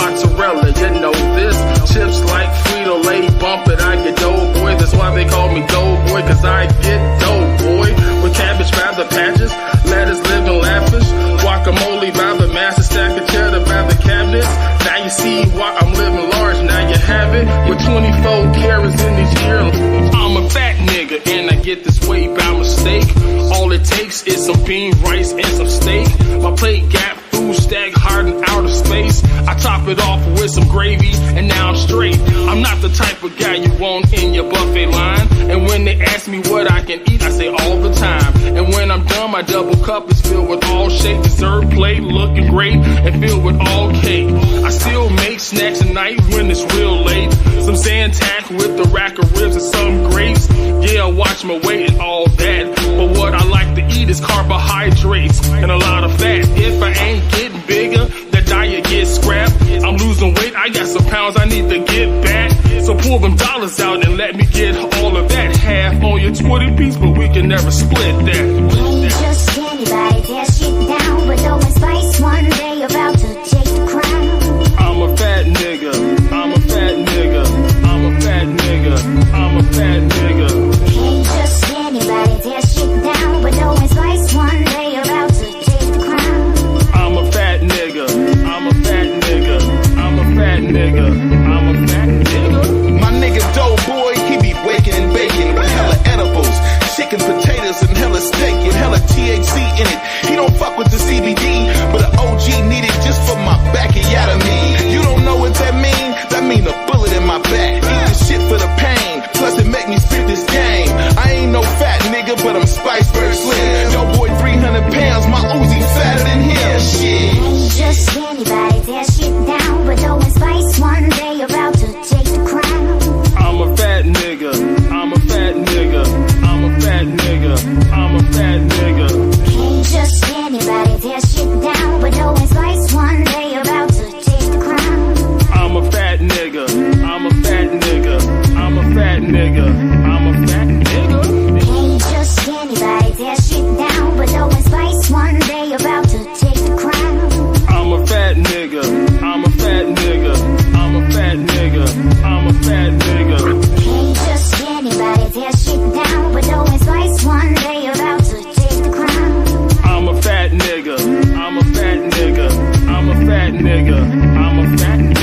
mozzarella, you know this. Chips like Frito-Lay, bump it, I get dough, boy. That's why they call me dough, boy, cause I get dough, boy. With cabbage by the patches, lettuce living lavish. Guacamole by the master, stack of cheddar by the cabinets. Now you see why I'm living large, now you have it. With 24 carats in these years, I'm a fat nigga, and I get this way by mistake. All it takes is some beans, rice, and some steak. My plate got food stacked hard in outer space. I top it off with some gravy, and now I'm straight. I'm not the type of guy you want in your buffet line. And when they ask me what I can eat, I say all the time. And when I'm done, my double cup is filled with all shake. Dessert plate looking great and filled with all cake. I still make snacks at night when it's real late. Some Zantac with the rack of ribs and some grapes. Yeah, watch my weight and all that. But what I like to eat is carbohydrates and a lot of fat. If I ain't getting bigger, the diet gets scrapped. I'm losing weight, I got some pounds I need to get back. So pull them dollars out and let me get all of that. Half on your 20 piece, but we can never split that. Ain't just anybody, tear shit down with no spice. One day about to take the crown. I'm a fat nigga, I'm a fat nigga, I'm a fat nigga, I'm a fat nigga. Ain't just anybody, tear shit down with no spice. One day about to take the crown. I'm a fat nigga, I'm a fat nigga, I'm a fat nigga, I'm a fat nigga. My nigga dough boy, he be waking and baking with hella edibles, chicken, potatoes, and hella steak with hella THC in it. He don't fuck with the CBD, but an OG need it just for my backyard. You don't know what that mean? That mean a bullet in my back. Eat this shit for the pain, plus it make me spit this game. I ain't no fat nigga, but I'm Spice Bird Slim. Yo boy 300 pounds, my Uzi fatter than him. Shit. Ain't just anybody, tear shit down with no spice. One day about to take the crown. I'm a fat nigga, I'm a fat nigga, I'm a fat nigga, I'm a fat nigga. Ain't just anybody, tear shit down with no spice. One day about to take the crown. I'm a fat nigga, I'm a fat nigga, I'm a fat nigga, I'm a fat nigga. Ain't just anybody, tear shit down with no spice. One day about to take the crown. I'm a fat nigga, I'm a fat nigga, I'm a fat nigga, I'm a fat nigga. Ain't just anybody, tear shit down with no spice. One day about to take the crown. I'm a fat nigga, I'm a fat nigga, I'm a fat nigga, I'm a fat nigga.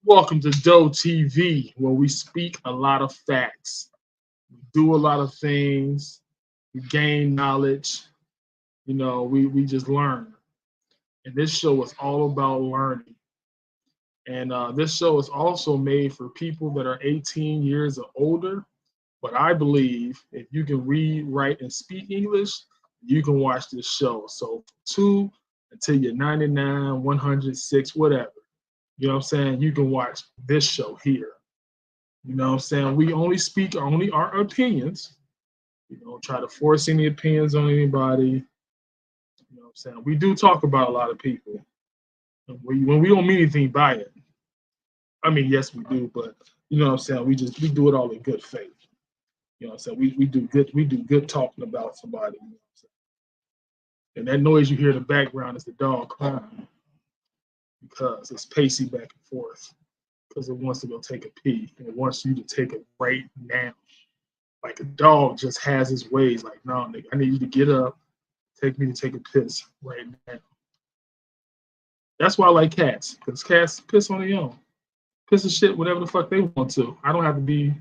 Welcome to Doe TV, where we speak a lot of facts. We do a lot of things. We gain knowledge. You know, we just learn. And this show is all about learning. And this show is also made for people that are 18 years or older. But I believe if you can read, write, and speak English, you can watch this show. So 2 until you're 99, 106, whatever. You know what I'm saying? You can watch this show here. You know what I'm saying? We only speak only our opinions. You know, try to force any opinions on anybody. You know what I'm saying? We do talk about a lot of people. When we don't mean anything by it. I mean, yes, we do, but you know what I'm saying? We do it all in good faith. You know what I'm saying? We do good talking about somebody. You know what I'm saying? And that noise you hear in the background is the dog crying. Because it's pacing back and forth because it wants to go take a pee and it wants you to take it right now. Like a dog just has his ways. Like, no, nigga, I need you to get up, take me to take a piss right now. That's why I like cats, because cats piss on their own. Piss and shit whatever the fuck they want to. I don't have to be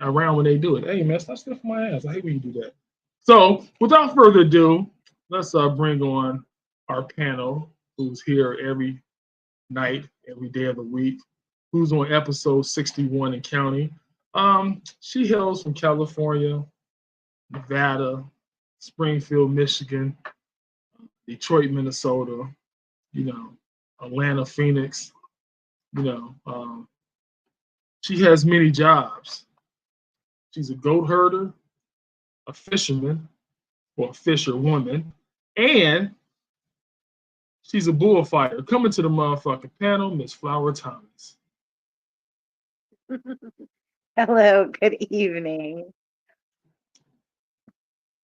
around when they do it. Hey, man, stop sniffing my ass. I hate when you do that. So, without further ado, let's bring on our panel who's here every night, every day of the week, who's on episode 61 and counting. She hails from California, Nevada, Springfield, Michigan, Detroit, Minnesota, you know, Atlanta, Phoenix, you know. She has many jobs. She's a goat herder, a fisherman, or a fisher woman, and She's a bullfighter. Coming to the motherfucking panel, Miss Flower Thomas. Hello, good evening.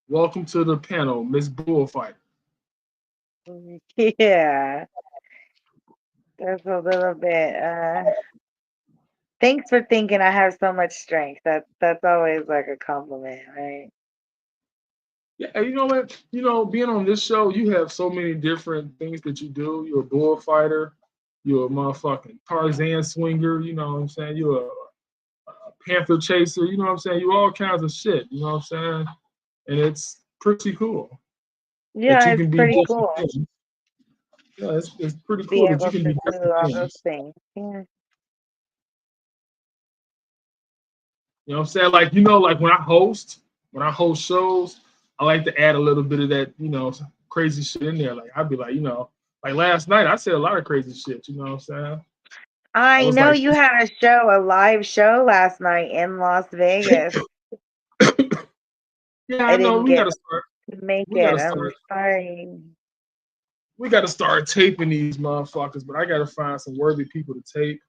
Welcome to the panel, Miss Bullfighter. Yeah, that's a little bit. Thanks for thinking I have so much strength. That's always like a compliment, right? Yeah, you know what? You know, being on this show, you have so many different things that you do. You're a bullfighter. You're a motherfucking Tarzan swinger. You know what I'm saying? You're a panther chaser. You know what I'm saying? You're all kinds of shit. You know what I'm saying? And it's pretty cool that Yeah, you it's can be pretty different cool things. Yeah, it's pretty to be cool that you able can to be do different all things. those things. Yeah. You know what I'm saying? Like, you know, like when I host shows, I like to add a little bit of that, you know, crazy shit in there. Like I'd be like, you know, like last night I said a lot of crazy shit, you know what I'm saying? I I was know like, you had a live show last night in Las Vegas. yeah, I I know didn't we get gotta start. to make We it. gotta I'm start. sorry. We gotta start taping these motherfuckers, but I gotta find some worthy people to tape.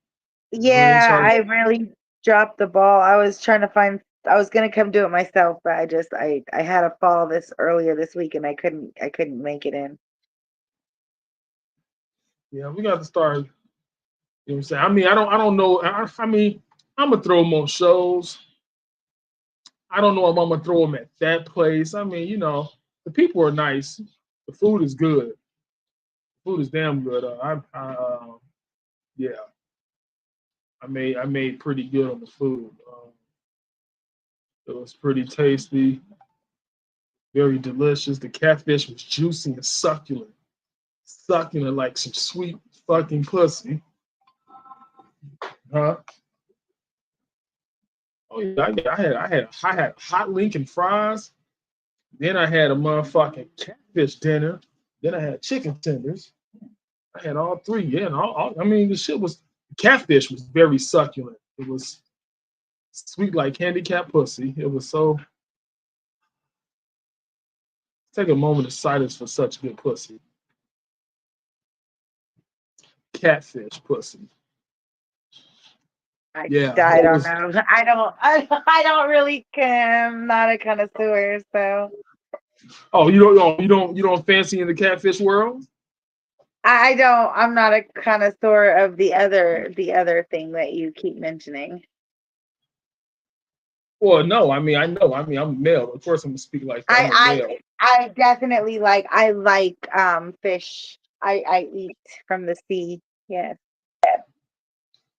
Really Yeah, try I to, really dropped the ball. I was trying to find. I was gonna come do it myself, but I had a fall earlier this week, and I couldn't make it in. yeah, we got to start. You know what I'm saying? I mean, I don't know. I mean, I'm gonna throw them on shows. I don't know if I'm gonna throw them at that place. I mean, you know, the people are nice. The food is good. Food is damn good. Yeah, I made pretty good on the food. It was pretty tasty, very delicious. The catfish was juicy and succulent like some sweet fucking pussy, huh? Oh yeah, I had hot Lincoln fries. Then I had a motherfucking catfish dinner. Then I had chicken tenders. I had all three. Yeah, and I mean, catfish was very succulent. It was sweet like handicap pussy. It was so. Take a moment of silence for such good pussy. Catfish pussy. I Yeah, I it don't was. know. I don't really. I'm not a connoisseur, so Oh, you don't fancy in the catfish world? I don't. I'm not a connoisseur of the other thing that you keep mentioning. Well, no. I mean, I know. I mean, I'm male. Of course, I'm gonna speak like that. I'm a male. I definitely like fish. I eat from the sea. Yes.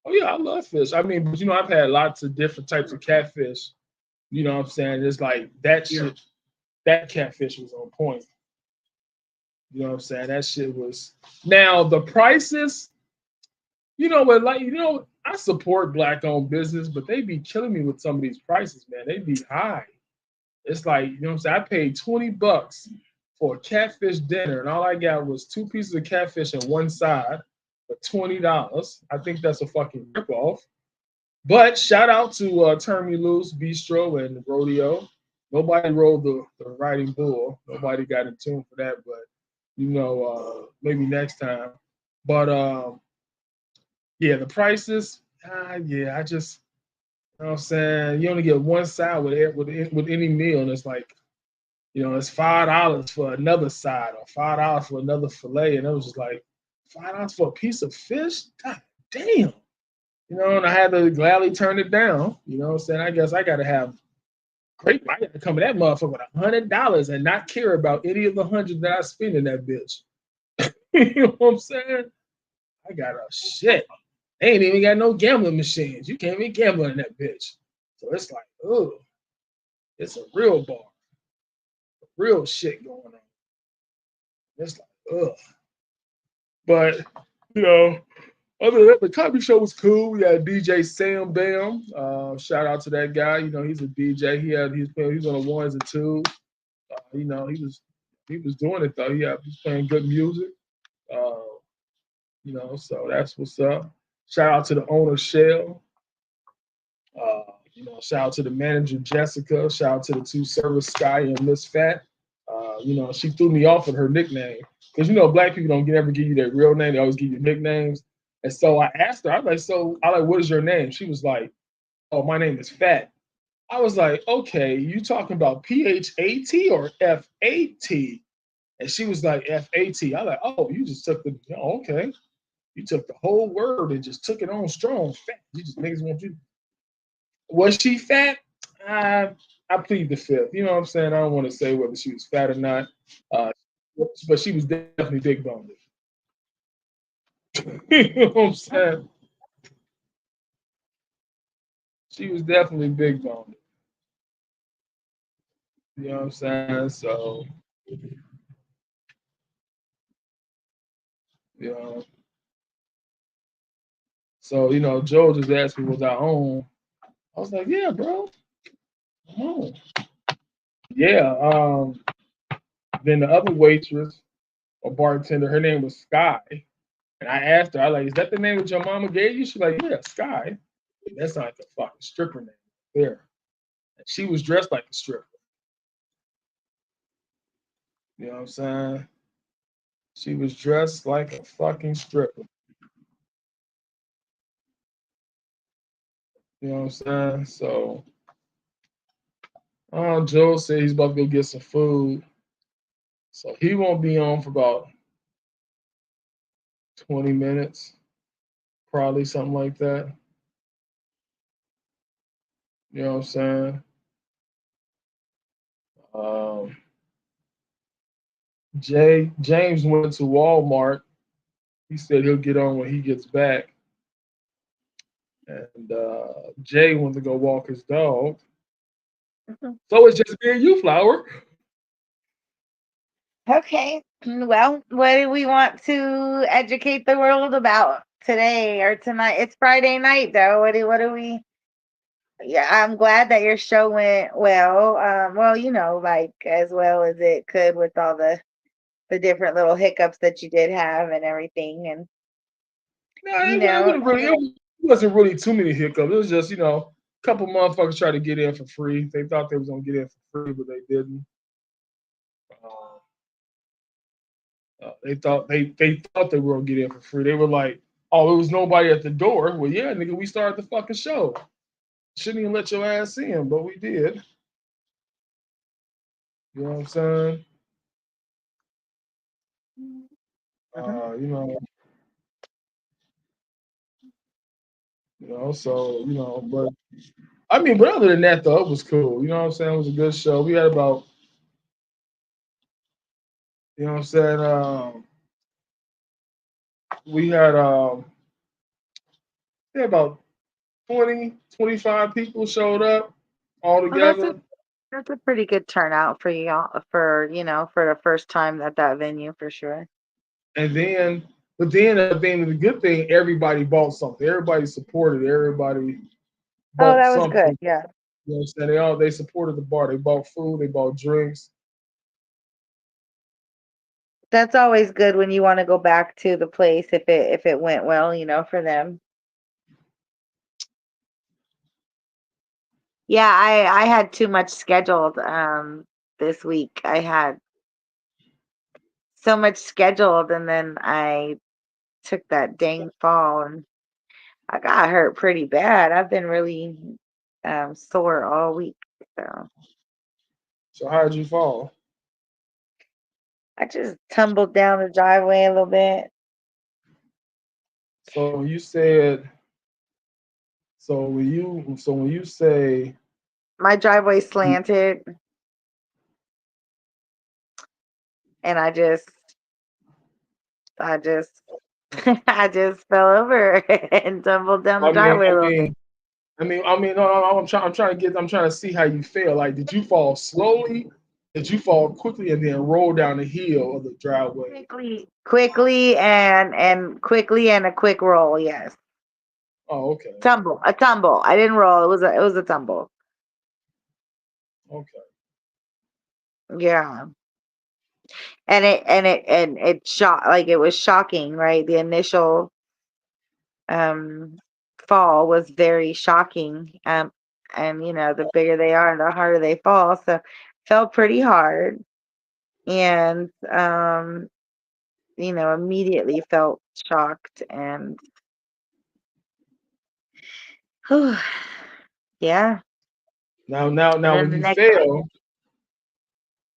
Oh yeah, I love fish. I mean, but you know, I've had lots of different types of catfish. You know what I'm saying? It's like that shit. That catfish was on point. You know what I'm saying? That shit was. Now the prices. You know what? Like I support black-owned business, but they be killing me with some of these prices, man. They be high. It's like you know what I'm saying. I paid $20 for a catfish dinner, and all I got was 2 pieces of catfish and one side for $20. I think that's a fucking ripoff. But shout out to Turn Me Loose, Bistro, and Rodeo. Nobody rode the riding bull. Nobody got in tune for that, but you know, maybe next time. But yeah, the prices. Yeah, I just you know what I'm saying. You only get one side with any meal, and it's like you know it's $5 for another side or $5 for another fillet, and it was just like $5 for a piece of fish. God damn. You know, and I had to gladly turn it down. You know what I'm saying? I guess I got to have great. I got to come to that motherfucker with $100 and not care about any of the hundred that I spend in that bitch. You know what I'm saying? I got a shit. They ain't even got no gambling machines. You can't even gamble in that bitch. So it's like, oh, it's a real bar. Real shit going on. It's like, ugh. But, you know, other than that, the comedy show was cool. We had DJ Sam Bam. Shout out to that guy. You know, he's a DJ. He was on the ones and twos. You know, he was doing it though. He's playing good music. You know, so that's what's up. Shout out to the owner Shell. You know, shout out to the manager Jessica. Shout out to the two servers Sky and Miss Fat. You know, she threw me off with her nickname because black people don't ever give you their real name; they always give you nicknames. And so I asked her, I was like, what is your name? She was like, oh, my name is Fat. I was like, okay, you talking about PHAT or FAT? And she was like, FAT. I was like, oh, you just took okay. You took the whole word and just took it on strong. Fat. You just niggas want you. Was she fat? I plead the fifth. You know what I'm saying? I don't want to say whether she was fat or not. Uh, but she was definitely big boned. You know what I'm saying? She was definitely big boned. You know what I'm saying? So, you know, Joe just asked me, was I home? I was like, yeah, bro, I'm home. Yeah. Then the other waitress or bartender, her name was Sky. And I asked her, I like, is that the name that your mama gave you? She's like, yeah, Sky. That's not the fucking stripper name there. And she was dressed like a stripper. You know what I'm saying? She was dressed like a fucking stripper. You know what I'm saying? So, Joe said he's about to go get some food. So he won't be on for about 20 minutes, probably something like that. You know what I'm saying? Um, James went to Walmart. He said he'll get on when he gets back. And Jay went to go walk his dog. So it's just me and you, Flower. Okay. Well, what do we want to educate the world about today or tonight? It's Friday night, though. What do we? Yeah, I'm glad that your show went well. Well, like as well as it could with all the different little hiccups that you did have and everything. And No, you it, know, wasn't really, it wasn't really too many hiccups. It was just, a couple motherfuckers tried to get in for free. They thought they was gonna get in for free, but they didn't. They thought they were gonna get in for free. They were like, "Oh, there was nobody at the door." Well, yeah, nigga, we started the fucking show. Shouldn't even let your ass in, but we did. You know what I'm saying? You know, So but I mean, but other than that, though, it was cool. You know what I'm saying? It was a good show. We had about, you know what I'm saying? We had about 20, 25 people showed up all well, together. that's a pretty good turnout for y'all for the first time at that venue for sure. And then, but then the good thing, everybody bought something. Everybody supported. Everybody Oh, bought that was something. good. Yeah. You know what I'm saying? They supported the bar. They bought food. They bought drinks. That's always good when you want to go back to the place if it went well, for them. Yeah, I had too much scheduled this week. I had so much scheduled and then I took that dang fall and I got hurt pretty bad. I've been really sore all week. So So how did you fall? I just tumbled down the driveway a little bit. So you said. When you say My driveway slanted and I just I fell over and tumbled down the I mean, driveway a I little bit. mean, no, I'm trying to see how you feel. Like, did you fall slowly? Did you fall quickly and then roll down the hill of the driveway? Quickly and a quick roll. Yes, Oh, okay, a tumble. I didn't roll. It was a tumble. okay. Yeah, and it shocked. Like it was shocking, right? The initial um fall was very shocking. And the bigger they are, the harder they fall. So fell pretty hard, and immediately felt shocked and yeah. Now, And then when the you next fail,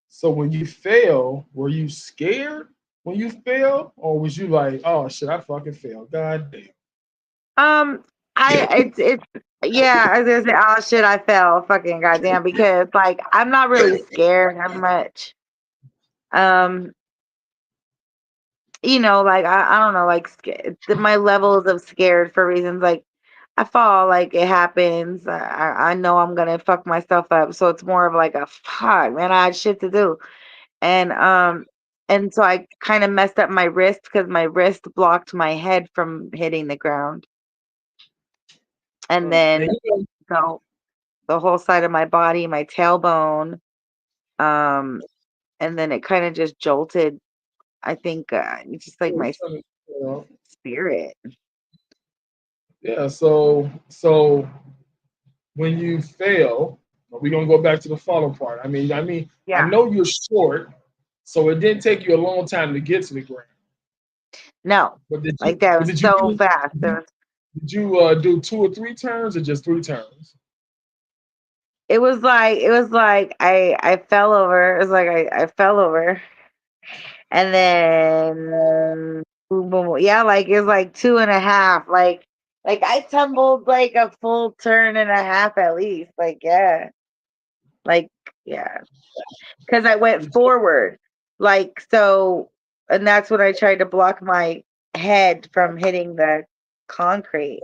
so when you fail, were you scared when you fail, or was you like, oh shit, I fucking failed, god damn? it's yeah, I was gonna say, oh shit, I fell, fucking goddamn, because like I'm not really scared that much. Um, like I don't know, like my levels of scared for reasons like I fall, like it happens. I know I'm gonna fuck myself up, so it's more of like a fuck, man. I had shit to do, and so I kind of messed up my wrist because my wrist blocked my head from hitting the ground, and And then you know, so the whole side of my body, my tailbone, um, and then it kind of just jolted. I think it's just like my you know, spirit. yeah. So when you fail, we're gonna go back to the falling part. I Yeah. know you're short, so it didn't take you a long time to get to the ground. No, But like that was did you so do fast. do 2 or 3 turns or just 3 turns? It was like I fell over. It was like I fell over, and then boom, boom, boom. Yeah, like it was like 2.5. Like I tumbled like a full turn and a half at least. Like yeah, because I went Did you- forward. Like so, and that's when I tried to block my head from hitting the concrete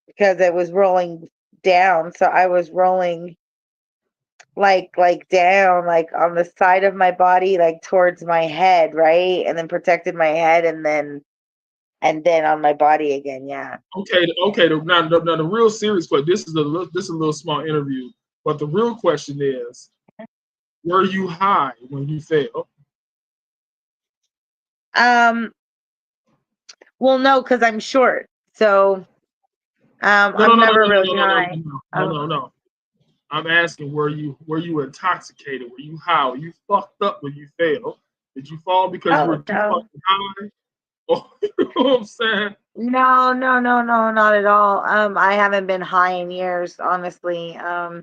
because it was rolling down. So I was rolling like down, like on the side of my body, like towards my head, right? And then protected my head and then on my body again, yeah. Okay. Now the real serious question. This is a little small interview, but the real question is, were you high when you failed? Um well no, because I'm short. So No, no, I'm no, no, never no, really no, no, no, high. no, no, no, Oh, no, no. I'm asking, were you intoxicated? Were you high? Were you fucked up when you failed? Did you fall because you were oh too no. fucking high? Oh, you know what I'm saying? No, no, no, no, not at all. I haven't been high in years, honestly. Oh,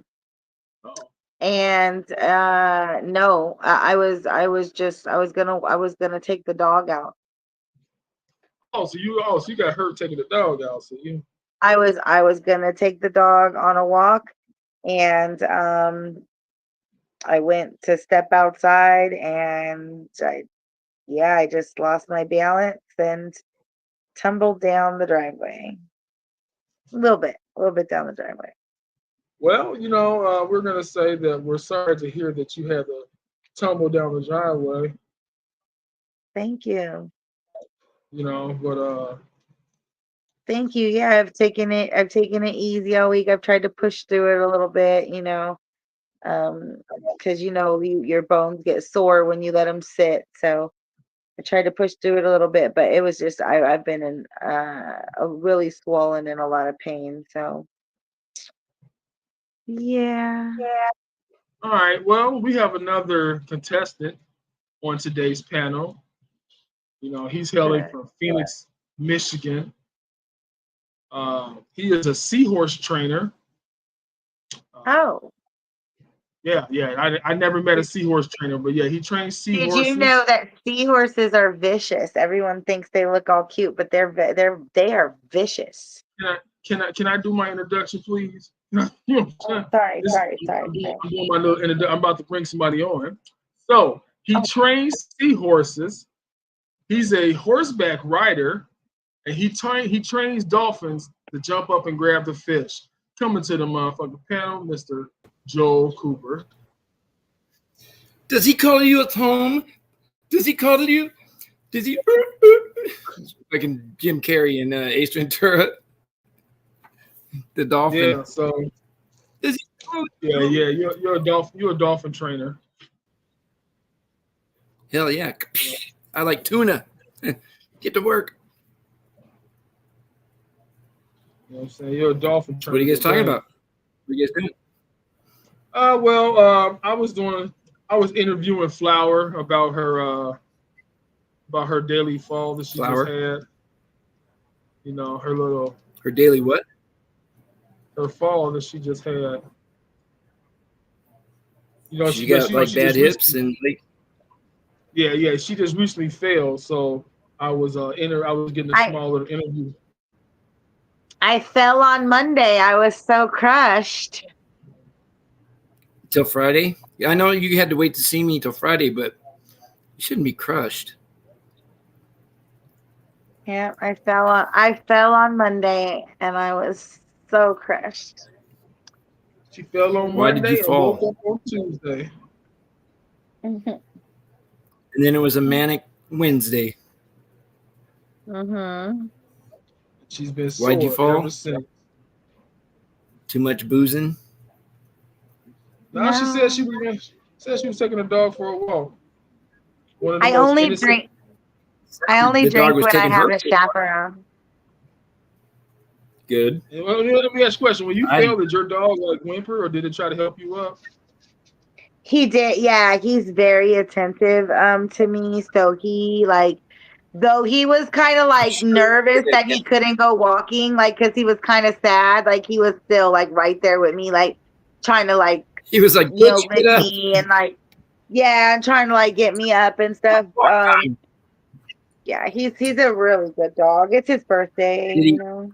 And no, I was gonna take the dog out. so you got hurt taking the dog out. So you I was gonna take the dog on a walk, and I went to step outside, and I just lost my balance and tumbled down the driveway. A little bit down the driveway. well, we're gonna say that we're sorry to hear that you had to tumble down the driveway. Thank you. But Thank you. Yeah, I've taken it easy all week. I've tried to push through it a little bit, because your bones get sore when you let them sit. So I tried to push through it a little bit, but it was just I've been in a really swollen and a lot of pain. So yeah. all right, well, we have another contestant on today's panel. He's hailing Good. from Phoenix, Michigan. He is a seahorse trainer. Oh, Yeah. I never met a seahorse trainer, but yeah, he trains did you know seahorses. that seahorses are vicious? Everyone thinks they look all cute, but they are vicious. Can I do my introduction, please? You know what I'm Oh, saying? sorry, This, sorry, sorry, sorry. I'm doing my little introduction. I'm about to bring somebody on. So he Oh, trains seahorses. He's a horseback rider, and he trains dolphins to jump up and grab the fish. Coming to the motherfucking panel, Mr. Joel Cooper. Does he call you at home? Does he call you? Does he? Like in Jim Carrey and Ace Ventura, the dolphin. Yeah, so Does he call yeah, you? you're a dolphin trainer. Hell yeah! I like tuna. Get to work. You know what I'm saying? You're a dolphin trainer. What are you guys talking today. about? What are you guys doing? I was interviewing Flower about her about her daily fall that she Flower. just had. You know, Her daily what? her fall that she just had. You know, She got like she bad just hips recently, and like, yeah, she just recently fell. So I was I was getting a small little interview. I fell on Monday. I was so crushed. till Friday. I know you had to wait to see me till Friday, but you shouldn't be crushed. Yeah, I fell on Monday and I was so crushed. She fell on Why did Monday you and woke fall? up on Tuesday. Mm-hmm. And then it was a manic Wednesday. Mm-hmm. She's been Why'd you sore ever fall? since. Too much boozing. Now she said she was taking a dog for a walk. One of the I most only innocent. drink. I only The dog drink was when I taking have her a chaperone. Good. Well, let me ask you a question. When you I- fell, did your dog like whimper or did it try to help you up? He did, yeah. He's very attentive to me. So he like, though he was kind of like nervous that he couldn't go walking, like because he was kind of sad. Like he was still like right there with me, like trying to like He was like, you know "Bitch, lick get up." me and like yeah, and trying to like get me up and stuff. Yeah, he's a really good dog. It's his birthday, Did he- you know.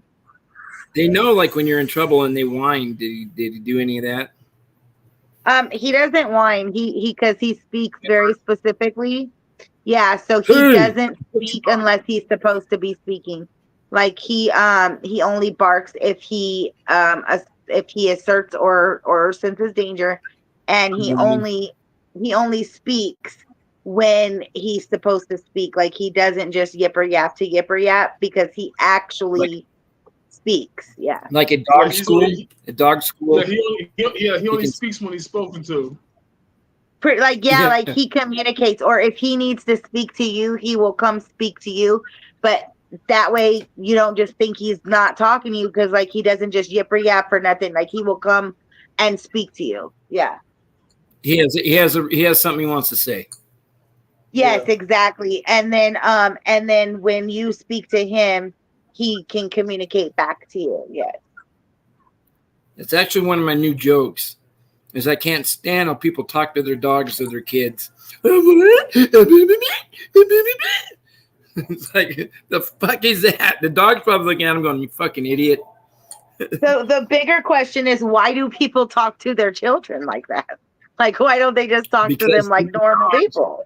They know like when you're in trouble and they whine. Did he do any of that? He doesn't whine. He because he speaks very specifically. Yeah, so he Hey! doesn't speak unless he's supposed to be speaking. Like he only barks if he asserts or senses danger, and he only speaks when he's supposed to speak. Like he doesn't just yipper yap because he actually speaks. Yeah. Like a Yeah, dog he's school. only- A dog school. Yeah, he only can- speaks when he's spoken to. Like Yeah. like he communicates, or if he needs to speak to you, he will come speak to you. But that way you don't just think he's not talking to you, because like he doesn't just yipper yap for nothing. Like he will come and speak to you. Yeah. He has something he wants to say. Yes, Yeah. exactly. And then when you speak to him, he can communicate back to you. Yes. It's actually one of my new jokes. Is I can't stand how people talk to their dogs or their kids. It's like, the fuck is that? The dog's probably looking at him going, "You fucking idiot." So the bigger question is, why do people talk to their children like that? Like, why don't they just talk to Because them like normal dogs- people?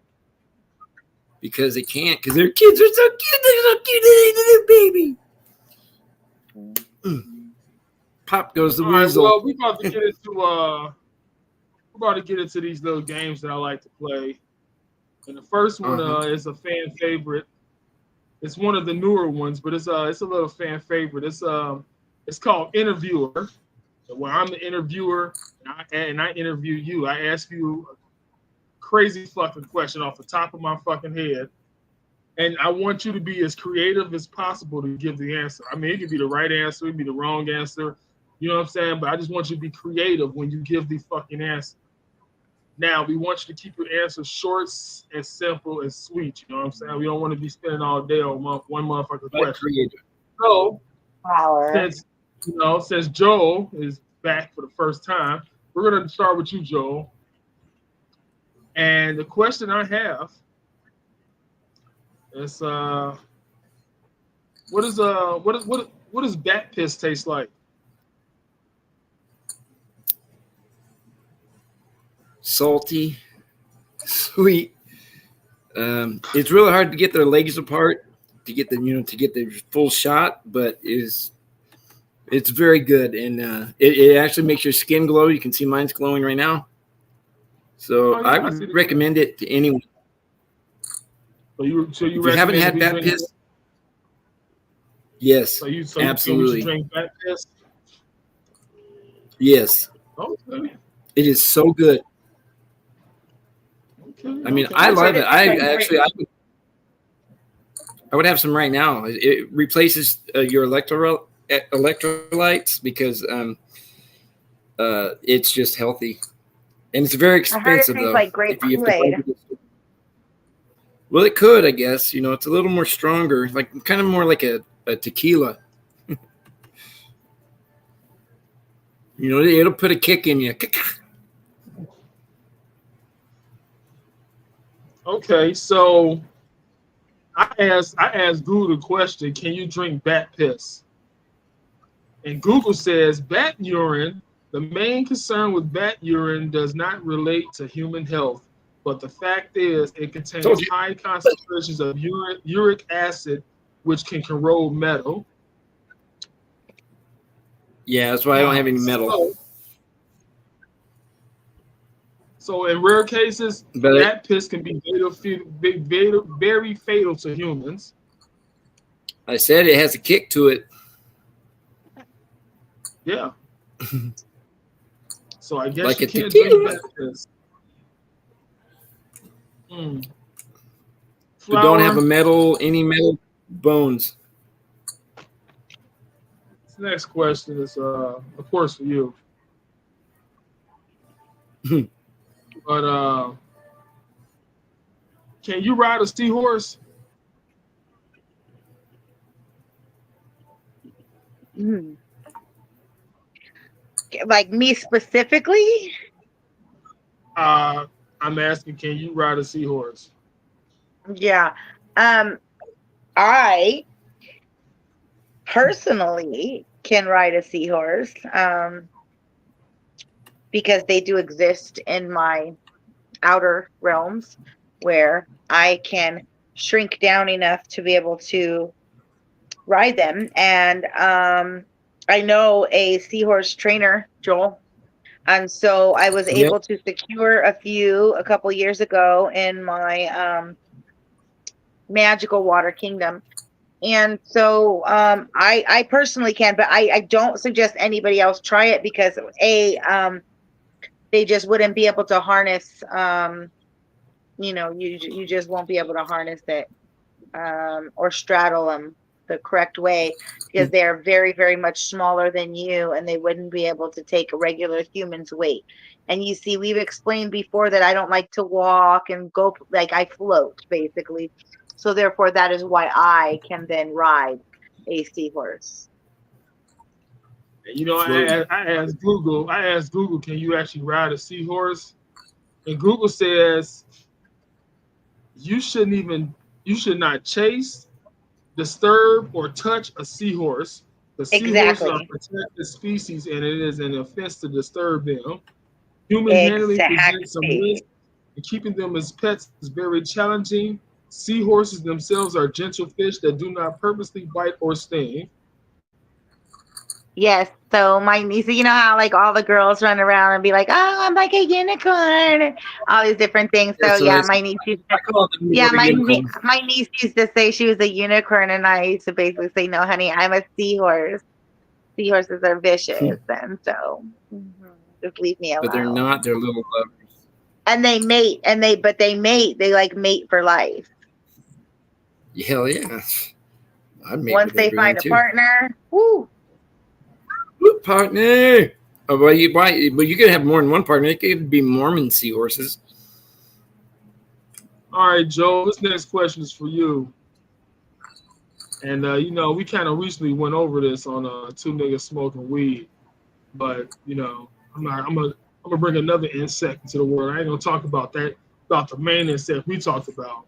Because they can't, because their kids are so cute. They're so cute. They're baby. Pop goes the All right, weasel. well, we're about to get into these little games that I like to play. And the first one is a fan favorite. It's one of the newer ones, but it's a little fan favorite. It's called Interviewer. So where I'm the interviewer and I interview you. I ask you a crazy fucking question off the top of my fucking head. And I want you to be as creative as possible to give the answer. I mean, it could be the right answer, it could be the wrong answer. You know what I'm saying? But I just want you to be creative when you give the fucking answer. Now, we want you to keep your answers short and simple and sweet. You know what I'm saying? We don't want to be spending all day on one motherfucking Like question. creative. So, Power. since Joel is back for the first time, we're going to start with you, Joel. And the question I have is, what does bat piss taste like? Salty, sweet. It's really hard to get their legs apart to get the full shot, but it's very good, and it actually makes your skin glow. You can see mine's glowing right now. So Oh, yeah, I I see would the- recommend it to anyone. So you If you recommend haven't had we bat drink- piss, yes, So you absolutely. should drink bat piss? Yes, Okay. it is so good. Okay. I mean, okay. I love it. I would have some right now. It replaces your electrolytes because it's just healthy, and it's very I heard it expensive tastes though. like grape if you have to Kool-Aid. buy it. Well, it could, I guess. You know, it's a little more stronger, like kind of more like a tequila. You know, it'll put a kick in you. Okay, so I asked Google the question, can you drink bat piss? And Google says bat urine, the main concern with bat urine does not relate to human health, but the fact is it contains Told you. high concentrations of uric acid, which can corrode metal. Yeah, that's why I don't have any metal. So in rare cases, But bat piss can be very fatal to humans. I said it has a kick to it. Yeah. So I guess Like you a can't tequila. drink bat piss. But don't have any metal bones. This next question is, of course, for you. But can you ride a seahorse? Like me specifically? I'm asking, can you ride a seahorse? Yeah. I personally can ride a seahorse because they do exist in my outer realms where I can shrink down enough to be able to ride them. And I know a seahorse trainer, Joel. And so I was able to secure a couple years ago in my magical water kingdom. And so I personally can, but I don't suggest anybody else try it because they just wouldn't be able to harness, you just won't be able to harness it or straddle them the correct way because they're very, very much smaller than you and they wouldn't be able to take a regular human's weight. And you see, we've explained before that I don't like to walk and go, like I float basically. So therefore, that is why I can then ride a seahorse. You know, I asked Google, can you actually ride a seahorse? And Google says you should not chase, disturb, or touch a seahorse. The seahorses are protected species, and it is an offense to disturb them. Human handling presents some risk, and keeping them as pets is very challenging. Seahorses themselves are gentle fish that do not purposely bite or sting. Yes. So my niece, you know how like all the girls run around and be like, "Oh, I'm like a unicorn," all these different things. So yeah, my niece used to, my niece used to say she was a unicorn, and I used to basically say, "No, honey, I'm a seahorse. Seahorses are vicious, and so just leave me alone." But they're not. They're little lovers. And they mate, They like mate for life. Hell yeah! Once they find a partner, woo. Partner. Oh, well, you could have more than one partner. It could be Mormon seahorses. All right, Joe. This next question is for you. And we kind of recently went over this on Two Niggas Smoking Weed, but I'm gonna bring another insect into the world. I ain't gonna talk about the main insect we talked about.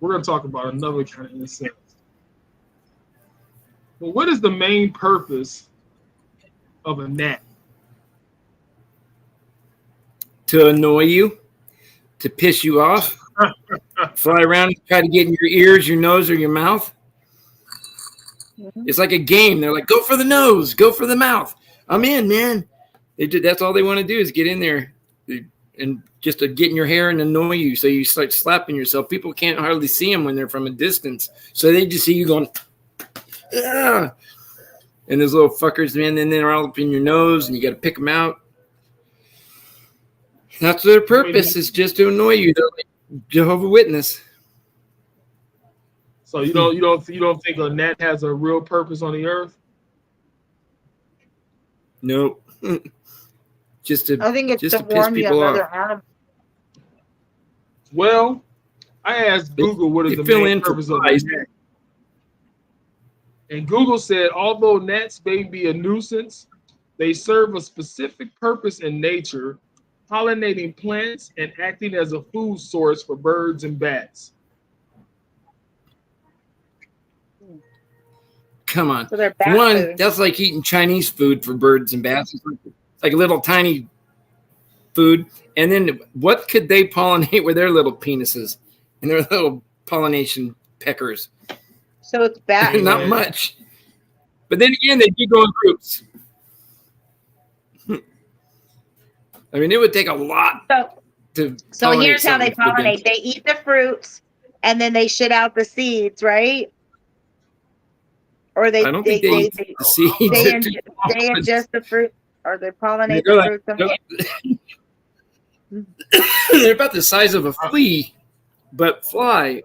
We're gonna talk about another kind of insect. Well, what is the main purpose of a gnat? To annoy you, to piss you off, fly around and try to get in your ears, your nose, or your mouth. It's like a game. They're like, go for the nose, go for the mouth. I'm in, man. That's all they want to do is get in there and just to get in your hair and annoy you. So you start slapping yourself. People can't hardly see them when they're from a distance. So they just see you going, ah. And those little fuckers, man, then they're all up in your nose, and you got to pick them out. That's their purpose, is just to annoy you. They're like Jehovah's Witness. So you don't think a gnat has a real purpose on the earth? Nope. I think it's just to piss warn people the off. other animals. Well, I asked Google what is They the fill main in for purpose of a flies. gnat. And Google said, although gnats may be a nuisance, they serve a specific purpose in nature, pollinating plants and acting as a food source for birds and bats. Come on. So they're For bat one, food. that's like eating Chinese food for birds and bats. It's like a little tiny food. And then what could they pollinate with their little penises and their little pollination peckers? So it's bat Not food. much. But then again, they do go in groups. I mean, it would take a lot to So pollinate here's how they something with them. pollinate. They eat the fruits and then they shit out the seeds, right? Or they I don't think they eat the seeds. they ingest the fruit, or they pollinate They're the like- fruits. They're about the size of a flea, but fly.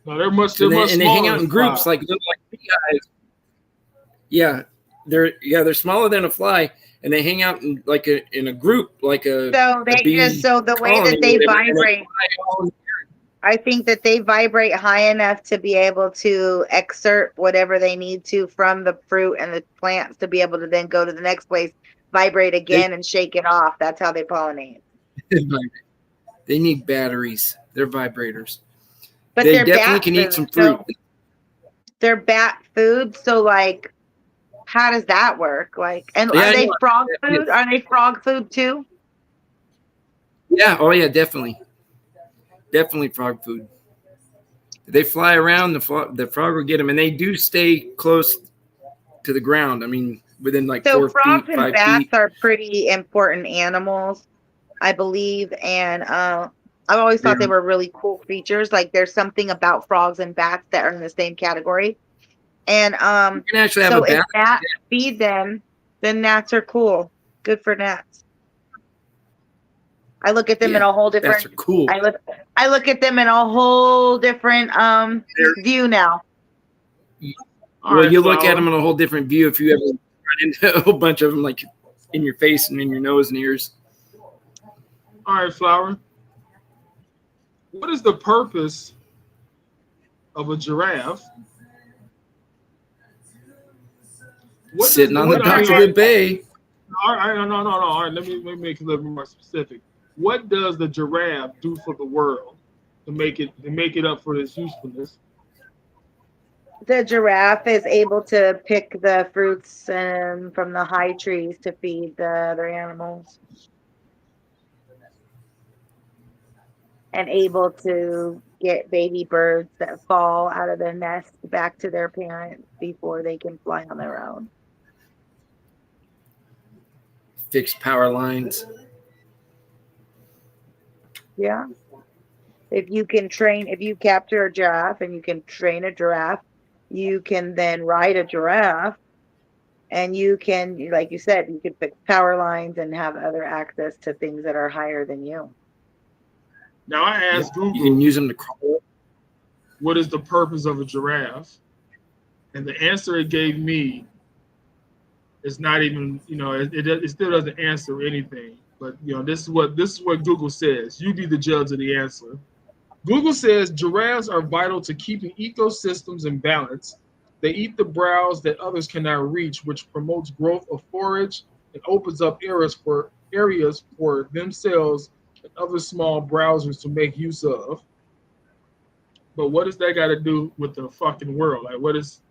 No, they're much. So They're much and they hang smaller out in than groups flies. like beehives. Yeah, they're smaller than a fly, and they hang out in in a group like a. So they bee just the way colony that they or whatever, and vibrate. fly all- I think that they vibrate high enough to be able to exert whatever they need to from the fruit and the plants to be able to then go to the next place, vibrate again, and shake it off. That's how they pollinate. They need batteries. They're vibrators. But They they're definitely bat can food, eat some fruit. So they're bat food. So like, how does that work? Like, and Yeah, are I they know. frog Yeah. food? Are they frog food too? Yeah. Oh yeah. Definitely. Definitely frog food. They fly around. The frog will get them, and they do stay close to the ground. I mean, within like So 4 frogs feet, and 5 bats feet. are pretty important animals, I believe, and I've always thought they were really cool creatures. Like there's something about frogs and bats that are in the same category, and You can actually have so a if bat. gnats feed them, then gnats are cool. Good for gnats. I look at them in a whole Bats different. are cool. I look at them in a whole different view now. All Well, right, you look Flower. at them in a whole different view if you ever run into a whole bunch of them, like in your face and in your nose and ears. All right, Flower. What is the purpose of a giraffe? What Sitting does- on the what- dock of the bay. All right, no. All right, let me make it a little more specific. What does the giraffe do for the world to make it up for its usefulness? The giraffe is able to pick the fruits from the high trees to feed the other animals. And able to get baby birds that fall out of their nest back to their parents before they can fly on their own. Fix power lines. Yeah. If you capture a giraffe and you can train a giraffe, you can then ride a giraffe, and you can, like you said, you can fix power lines and have other access to things that are higher than you. Now I asked You Google, can use them to crawl. what is the purpose of a giraffe? And the answer it gave me is not even, it still doesn't answer anything. But this is what Google says. You be the judge of the answer. Google says giraffes are vital to keeping ecosystems in balance. They eat the browse that others cannot reach, which promotes growth of forage and opens up areas for themselves and other small browsers to make use of. But what does that got to do with the fucking world? Like, what is?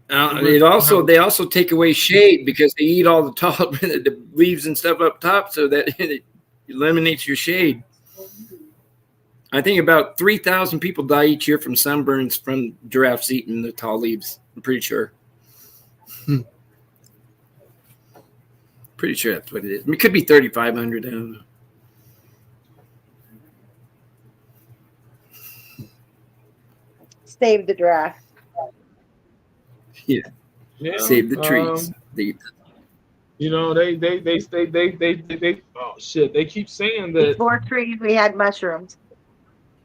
They also take away shade because they eat all the tall the leaves and stuff up top, so that it eliminates your shade. I think about 3,000 people die each year from sunburns from giraffes eating the tall leaves. I'm pretty sure. Pretty sure that's what it is. I mean, it could be 3,500. I don't know. Save the giraffe. Yeah. Save the trees. They oh shit, they keep saying that. Before trees, we had mushrooms.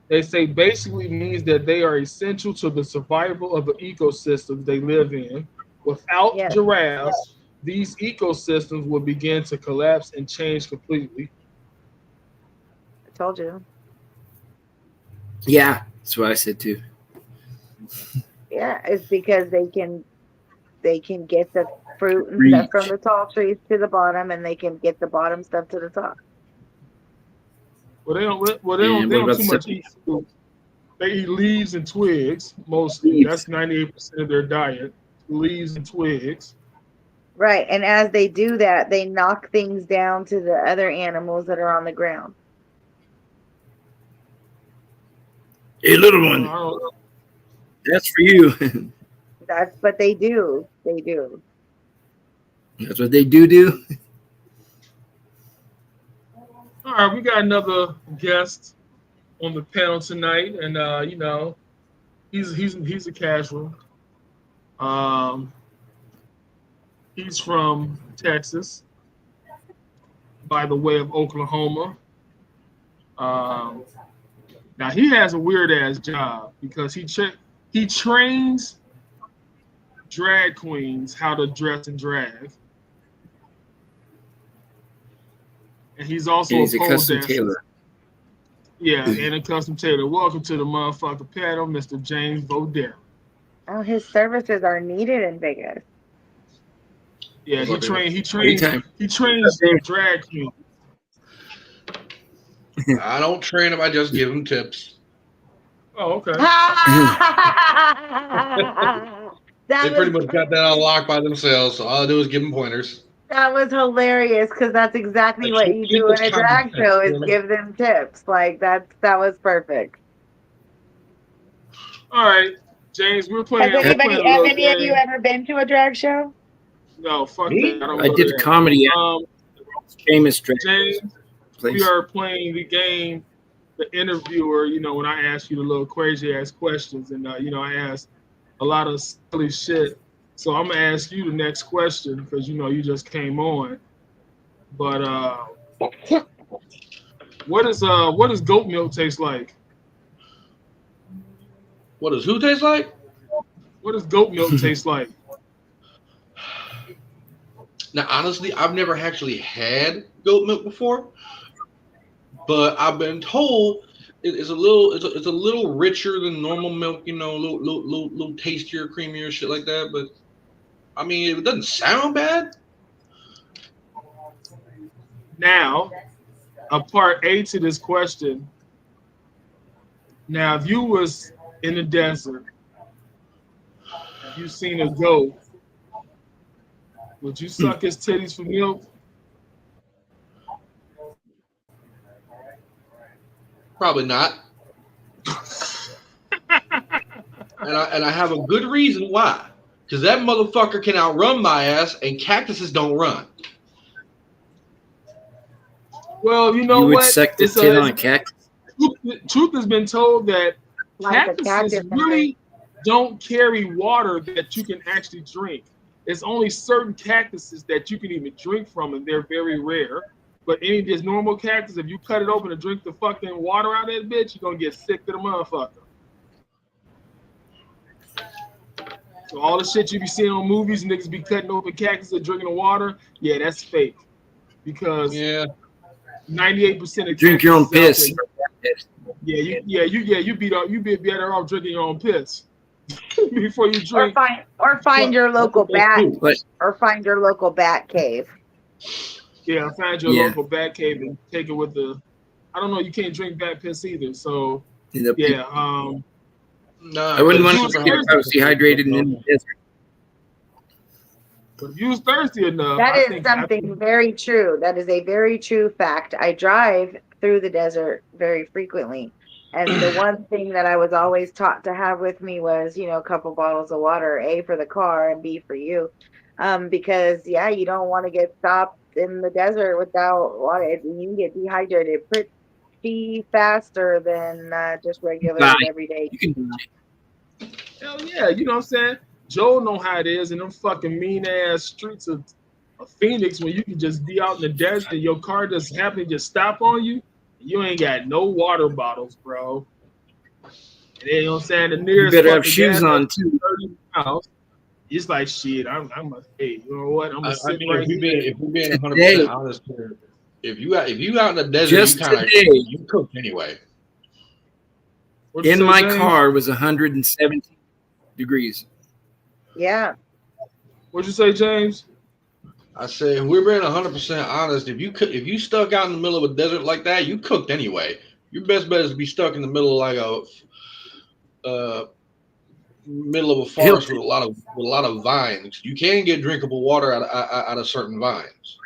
They say basically means that they are essential to the survival of the ecosystems they live in. Without giraffes, these ecosystems will begin to collapse and change completely. told you. Yeah, that's what I said too. Yeah, it's because they can get the fruit and stuff from the tall trees to the bottom, and they can get the bottom stuff to the top. Well, they don't And what about too much the- eat fruit. They eat leaves and twigs mostly. Leaves. That's 98% of their diet. Leaves and twigs. Right, and as they do that, they knock things down to the other animals that are on the ground. Hey, little I one, don't know. that's for you. That's what they do. They do. That's what they do. All right, we got another guest on the panel tonight, and you know, he's a casual. He's from Texas, by the way of Oklahoma. Now he has a weird ass job because he trains drag queens how to dress and drag, and he's also And he's a pole custom dancer. tailor. Yeah, and a custom tailor. Welcome to the motherfucking panel, Mr. James Bodell. Oh, his services are needed in Vegas. Yeah, he Anytime. trains drag queens. I don't train them. I just give them tips. Oh, okay. They pretty much got that on lock by themselves. So all I do is give them pointers. That was hilarious because that's exactly Like, what you do in a drag show is give them tips. Like that was perfect. All right, James, we're playing. Have we're playing a have little any of you game. ever been to a drag show? No, fuck Me? that. don't I go did to a that. comedy Um, famous drag James, place. we are playing the game. The interviewer, you know, when I ask you the little crazy ass questions, and you know, I ask a lot of silly shit. So I'm gonna ask you the next question because you know you just came on. But what does goat milk taste like? What does who taste like? What does goat milk taste like? Now, honestly, I've never actually had goat milk before, but I've been told it's a little richer than normal milk. You know, a little tastier, creamier, shit like that. But I mean, it doesn't sound bad. Now, a part A to this question. Now, if you was in the desert, you seen a goat, would you suck his titties for milk? Probably not. And I have a good reason why. Because that motherfucker can outrun my ass, and cactuses don't run. Well, you know You would what? suck the tit on a cactus. Truth has been told that Like the cactuses cactus really don't carry water that you can actually drink. There's only certain cactuses that you can even drink from, and they're very rare. But any of these normal cactus, if you cut it open and drink the fucking water out of that bitch, you're gonna get sick to the motherfucker. So all the shit you be seeing on movies, niggas be cutting open cactus and drinking the water, yeah, that's fake. Because Yeah. 98% of Drink your own cactuses piss. out there- you be better off drinking your own piss before you Or drink. find your local bat But or find your local bat cave. Yeah, find your Yeah. local bat cave and take it with the. I don't know. You can't drink bat piss either. So you know, yeah, No, I wouldn't but want you to get was if I was dehydrated and in the desert. but if you was thirsty enough, That I is think- something very true. That is a very true fact. I drive through the desert very frequently. And the one thing that I was always taught to have with me was, you know, a couple bottles of water, A for the car and B for you. Because yeah, you don't want to get stopped in the desert without water. You can get dehydrated pretty faster than just regular Nah. everyday. You can Hell yeah, you know what I'm saying? Joe know how it is in them fucking mean ass streets of Phoenix when you can just be out in the desert and your car just happen to just stop on you. You ain't got no water bottles, bro. And then, you know what I'm saying? The You nearest better have fucking shoes gas on station too. 30 miles. It's like shit. I'm a hey, you know what? I'm gonna I sit mean, right if we're here. being 100% Today. honest here, If you out in the desert, Just today, you cook anyway. What'd you in say, my James? car was 117 degrees. Yeah. What'd you say, James? I say, if we're being 100% honest, if you stuck out in the middle of a desert like that, you cooked anyway. Your best bet is to be stuck in the middle of like a middle of a forest with a lot of vines. You can get drinkable water out of certain vines.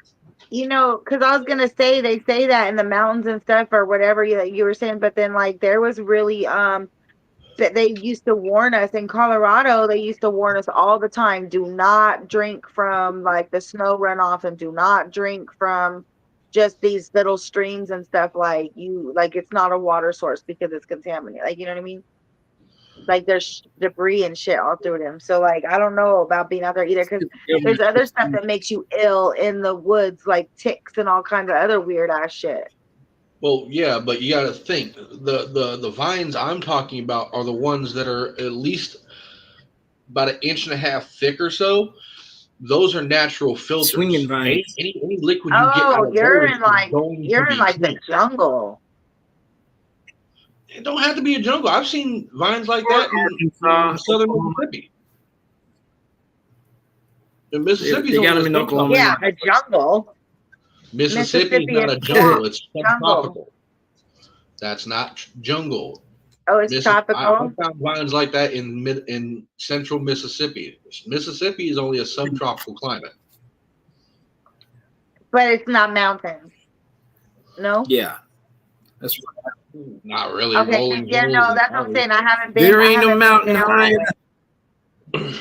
You know, because I was gonna say they say that in the mountains and stuff or whatever you were saying, but then like there was really that they used to warn us in Colorado. They used to warn us all the time: do not drink from like the snow runoff, and do not drink from just these little streams and stuff. Like it's not a water source because it's contaminated. Like, you know what I mean? Like there's debris and shit all through them. So like I don't know about being out there either, because there's other stuff that makes you ill in the woods, like ticks and all kinds of other weird ass shit. Well, yeah, but you got to think the vines I'm talking about are the ones that are at least about 1.5 inches thick or so. Those are natural filters. Swinging vines. Any liquid you get out of you're those in like is going you're to in be like the clean. jungle. It don't have to be a jungle. I've seen vines like that in southern Mississippi. In Mississippi, They got them in Oklahoma. Yeah, a jungle. Mississippi is not a jungle. It's subtropical. That's not jungle. Oh, it's tropical. I found vines like that in central Mississippi. Mississippi is only a subtropical climate. But it's not mountains. No? Yeah. That's right. Not really. Okay, Rolling yeah, hills no, and that's what I'm valleys. saying. I haven't been. There ain't I no haven't mountain been high.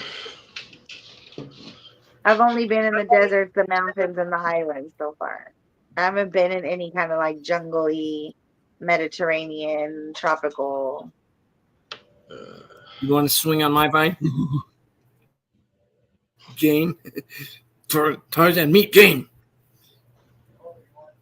I've only been in the deserts, the mountains, and the highlands so far. I haven't been in any kind of like jungle-y, Mediterranean, tropical. You want to swing on my vine? Jane. Tarzan, meet Jane.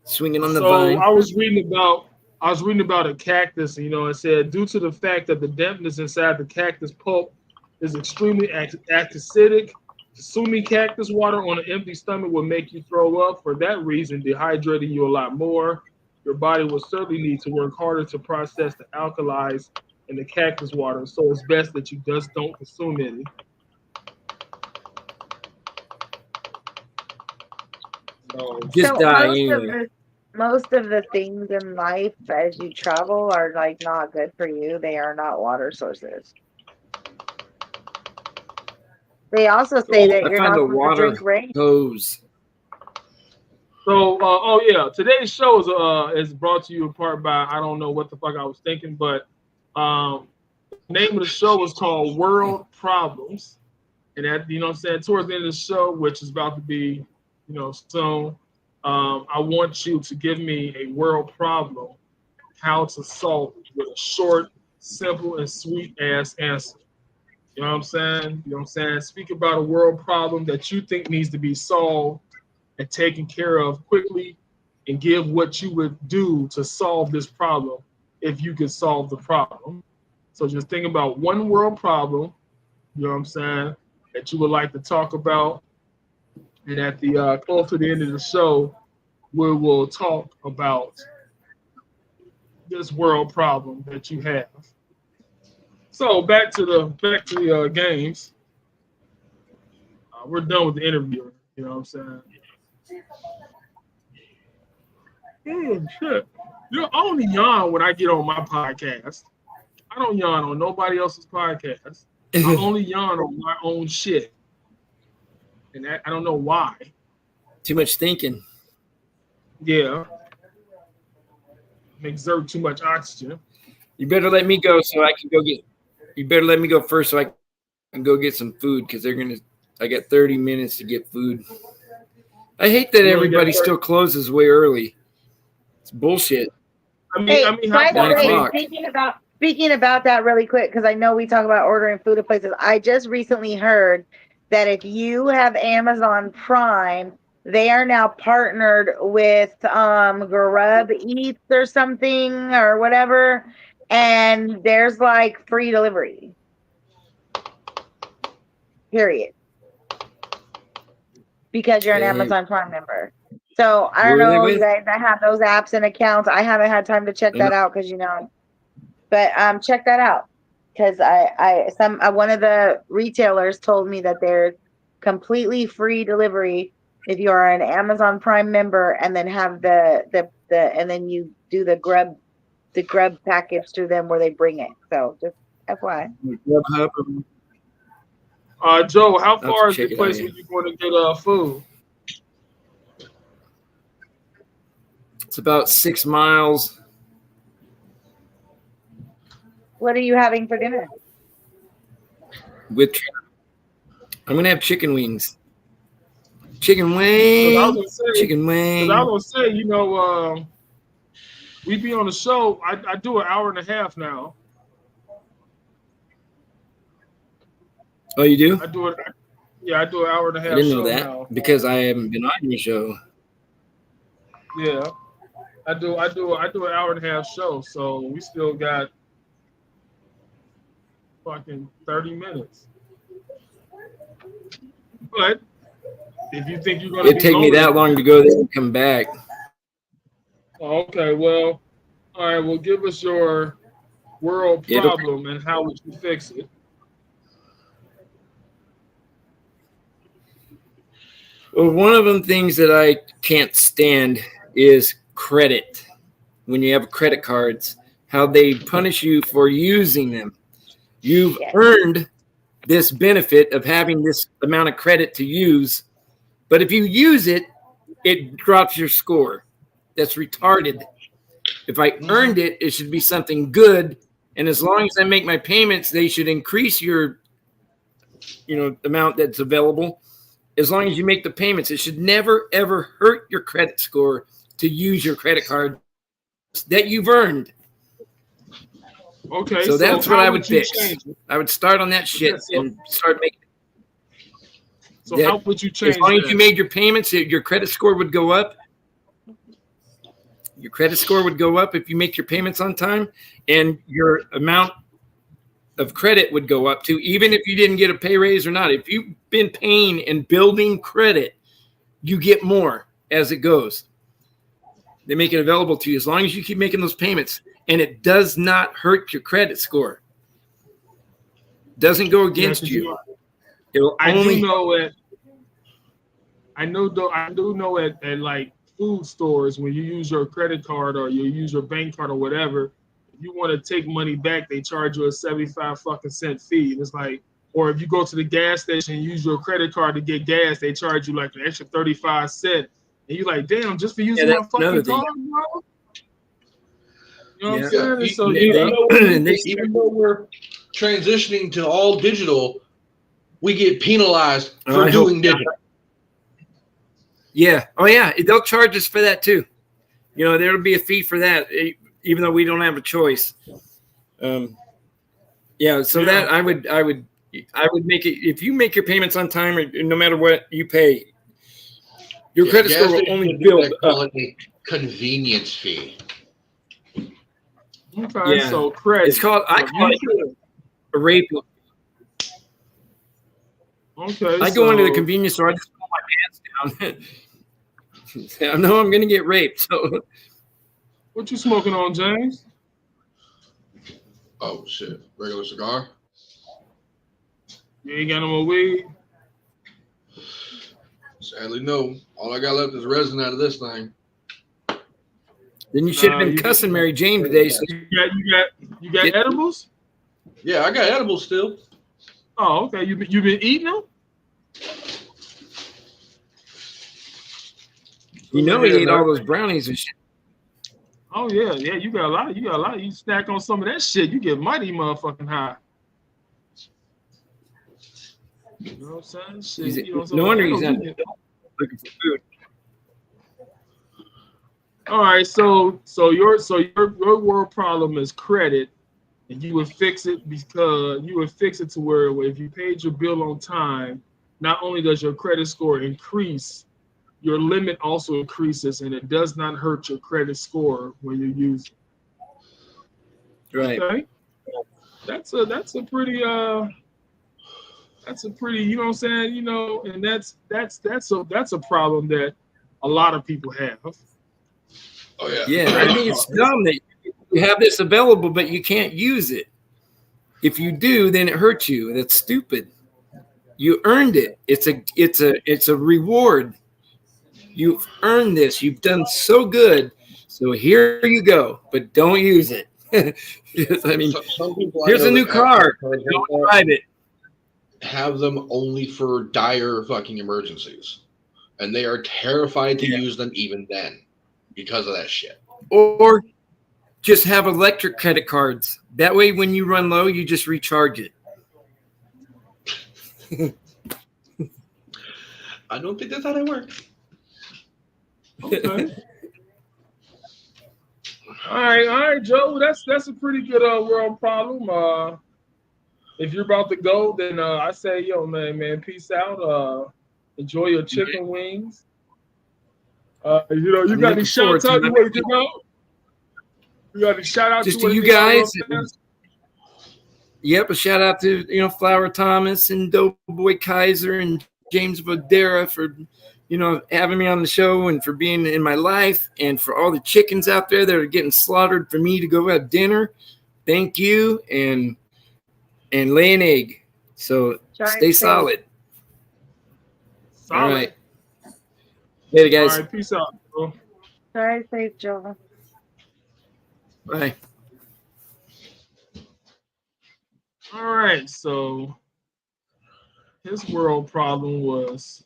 Swinging on the vine. I was reading about a cactus, and it said due to the fact that the dampness inside the cactus pulp is extremely acidic, consuming cactus water on an empty stomach will make you throw up. For that reason, dehydrating you a lot more. Your body will certainly need to work harder to process the alkalis in the cactus water, so it's best that you just don't consume any. Just die anyway. Most of the things in life as you travel are like not good for you. They are not water sources. They also say that you're not supposed to drink rain. Hose. So, today's show is brought to you in part by, I don't know what the fuck I was thinking, but the name of the show is called World Problems. And that, towards the end of the show, which is about to be, soon, I want you to give me a world problem, how to solve it with a short, simple, and sweet ass answer. You know what I'm saying? Speak about a world problem that you think needs to be solved and taken care of quickly, and give what you would do to solve this problem if you could solve the problem. So just think about one world problem, that you would like to talk about. And at the close to the end of the show, we will talk about this world problem that you have. So back to the games. We're done with the interview. You know what I'm saying? Oh shit! I only yawn when I get on my podcast. I don't yawn on nobody else's podcast. I only yawn on my own shit, and I don't know why. Too much thinking. Yeah. Exert too much oxygen. You better let me go so I can go get. You better let me go first so I can go get some food, because I got 30 minutes to get food. I hate that everybody still closes way early. It's bullshit. By the way, speaking about that really quick, because I know we talk about ordering food at places. I just recently heard that if you have Amazon Prime, they are now partnered with Grub Eats or something or whatever, and there's like free delivery. Period. Because you're an Amazon Prime member. So I don't Who are they know, you with? guys that have those apps and accounts. I haven't had time to check that out because but check that out because one of the retailers told me that there's completely free delivery if you are an Amazon Prime member and then have the and then you do the grub package through them where they bring it. So just FYI. Grubhub. Joe, how I'll far is check the it place out, where you going to get food? It's about 6 miles. What are you having for dinner? I'm gonna have chicken wings. Chicken Because wings. Chicken Because I wings. was gonna say, you know, we be on the show. I do an hour and a half now. Oh, you do? I do it. Yeah, I do an hour and a half. I didn't show know that now. because I haven't been on your show. Yeah, I do an hour and a half show. So we still got fucking 30 minutes. But if you think you're gonna, It'd take me that long to go there and come back. Okay, well, all right. Well, give us your world problem and how would you fix it? Well, one of the things that I can't stand is credit. When you have credit cards, how they punish you for using them. You've earned this benefit of having this amount of credit to use, but if you use it, it drops your score. That's retarded. If I earned it, it should be something good, and as long as I make my payments, they should increase your, amount that's available. As long as you make the payments, it should never ever hurt your credit score to use your credit card that you've earned. Okay, so that's what I would fix. change it? I would start on that shit and start making. So that, how would you change? As long that? as you made your payments, your credit score would go up. Your credit score would go up if you make your payments on time, and your amount of credit would go up too, even if you didn't get a pay raise or not. If you've been paying and building credit, you get more as it goes. They make it available to you as long as you keep making those payments, and it does not hurt your credit score. Doesn't go against you. It'll only. I do know it. I do know at like food stores when you use your credit card or you use your bank card or whatever, if you want to take money back, they charge you a 75 fucking cent fee. And it's like, or if you go to the gas station and use your credit card to get gas, they charge you like an extra 35 cents. And you're like, damn, just for using my fucking card, bro? You know what I'm saying? And so even though we're transitioning to all digital, we get penalized for doing digital. Yeah. Oh, yeah. They'll charge us for that too. There'll be a fee for that, even though we don't have a choice. That I would make it. If you make your payments on time, or no matter what you pay, your credit score will only build up. A convenience fee. Okay, yeah. So credit. It's called. I call it a rape. Okay. I go into the convenience store. I just pull my pants down. I know I'm going to get raped. So, what you smoking on, James? Oh shit! Regular cigar. You ain't got no more weed. Sadly, no. All I got left is resin out of this thing. Then you should have been cussing Mary Jane today. So you got edibles? Yeah, I got edibles still. Oh, okay. You been eating them? He ate all those brownies and shit. Oh yeah. You got a lot. You snack on some of that shit, you get mighty motherfucking high. You know what I'm saying? Shit, no wonder he's not looking for food. All right, so your world problem is credit, and you would fix it to where if you paid your bill on time, not only does your credit score increase, your limit also increases, and it does not hurt your credit score when you use it. Right. Okay. That's a pretty you know what I'm saying, and that's a problem that a lot of people have. Oh yeah. Yeah, I think it's dumb that you have this available, but you can't use it. If you do, then it hurts you. That's stupid. You earned it. It's a reward. You've earned this. You've done so good. So here you go, but don't use it. I mean, Some people I here's know a new that car. have Don't drive it. have them only for dire fucking emergencies, and they are terrified to use them even then because of that shit. Or just have electric credit cards. That way, when you run low, you just recharge it. I don't think that's how that works. Okay. All right, Joe. That's a pretty good world problem. If you're about to go, then I say, yo, man, peace out. Enjoy your chicken wings. You got any shout out you want to give out? You got any shout out just to you guys? Yep, a shout out to Flower Thomas and Doughboy Kaiser and James Vadera for having me on the show and for being in my life, and for all the chickens out there that are getting slaughtered for me to go have dinner. Thank you, and lay an egg. So stay solid. All right. Later, guys. All right, peace out, bro. Drive safe, Joe. Bye. All right, so his world problem was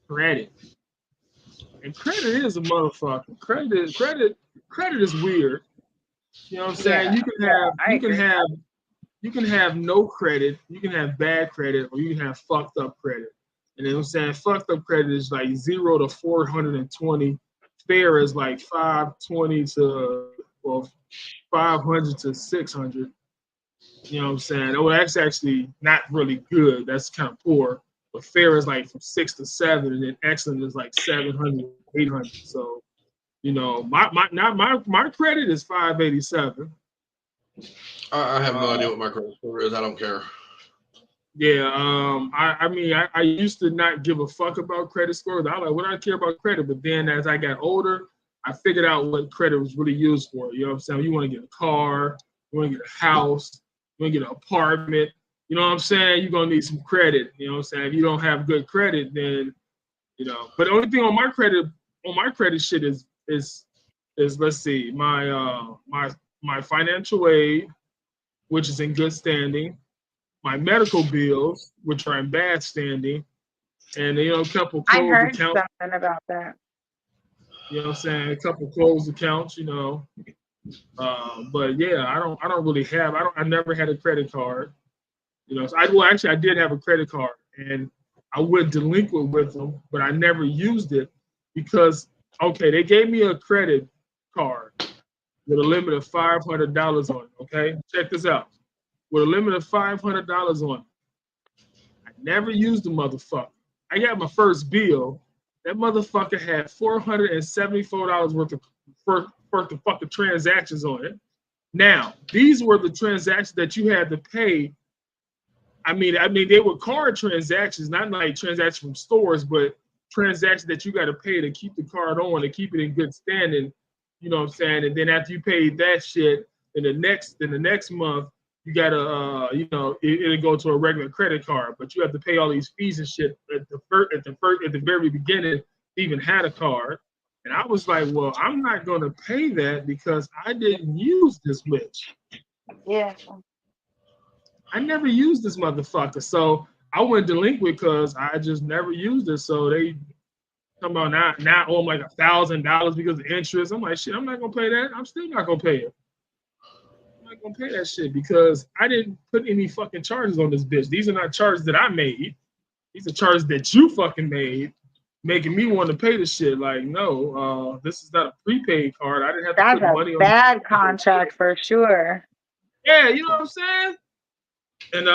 credit. And credit is a motherfucker. Credit is weird. You know what I'm saying? Yeah, you can have no credit, you can have bad credit, or you can have fucked up credit. And you know what I'm saying? Fucked up credit is like 0 to 420. Fair is like 520 to 500 to 600. You know what I'm saying? Oh, that's actually not really good. That's kind of poor. But fair is like from 6 to 7, and then excellent is like 700, 800. So, my credit is 587. I have no idea what my credit score is. I don't care. Yeah, I used to not give a fuck about credit scores. I was like, what do I care about credit? But then as I got older, I figured out what credit was really used for. You know what I'm saying? You want to get a car, you want to get a house, you want to get an apartment. You know what I'm saying? You're gonna need some credit. You know what I'm saying? If you don't have good credit, then But the only thing on my credit shit is let's see, my financial aid, which is in good standing, my medical bills, which are in bad standing, and a couple I closed heard accounts. something about that. You know what I'm saying? A couple closed accounts, But yeah, I never had a credit card. So I did have a credit card, and I went delinquent with them, but I never used it because, okay, they gave me a credit card with a limit of $500 on it, okay? Check this out. With a limit of $500 on it. I never used the motherfucker. I got my first bill. That motherfucker had $474 worth of fucking transactions on it. Now, these were the transactions that you had to pay. I mean, they were card transactions, not like transactions from stores, but transactions that you got to pay to keep the card on and keep it in good standing. You know what I'm saying? And then after you paid that shit, in the next month, you gotta, it'll go to a regular credit card, but you have to pay all these fees and shit at the very beginning to even had a card. And I was like, well, I'm not gonna pay that because I didn't use this bitch. Yeah. I never used this motherfucker, so I went delinquent because I just never used it. So they come on now owe them like $1,000 because of interest. I'm like, shit, I'm not gonna pay that. I'm still not gonna pay it. I'm not gonna pay that shit because I didn't put any fucking charges on this bitch. These are not charges that I made. These are charges that you fucking made, making me want to pay the shit. Like, no, this is not a prepaid card. I didn't have to put money on. That's a bad contract for sure. Yeah, you know what I'm saying? And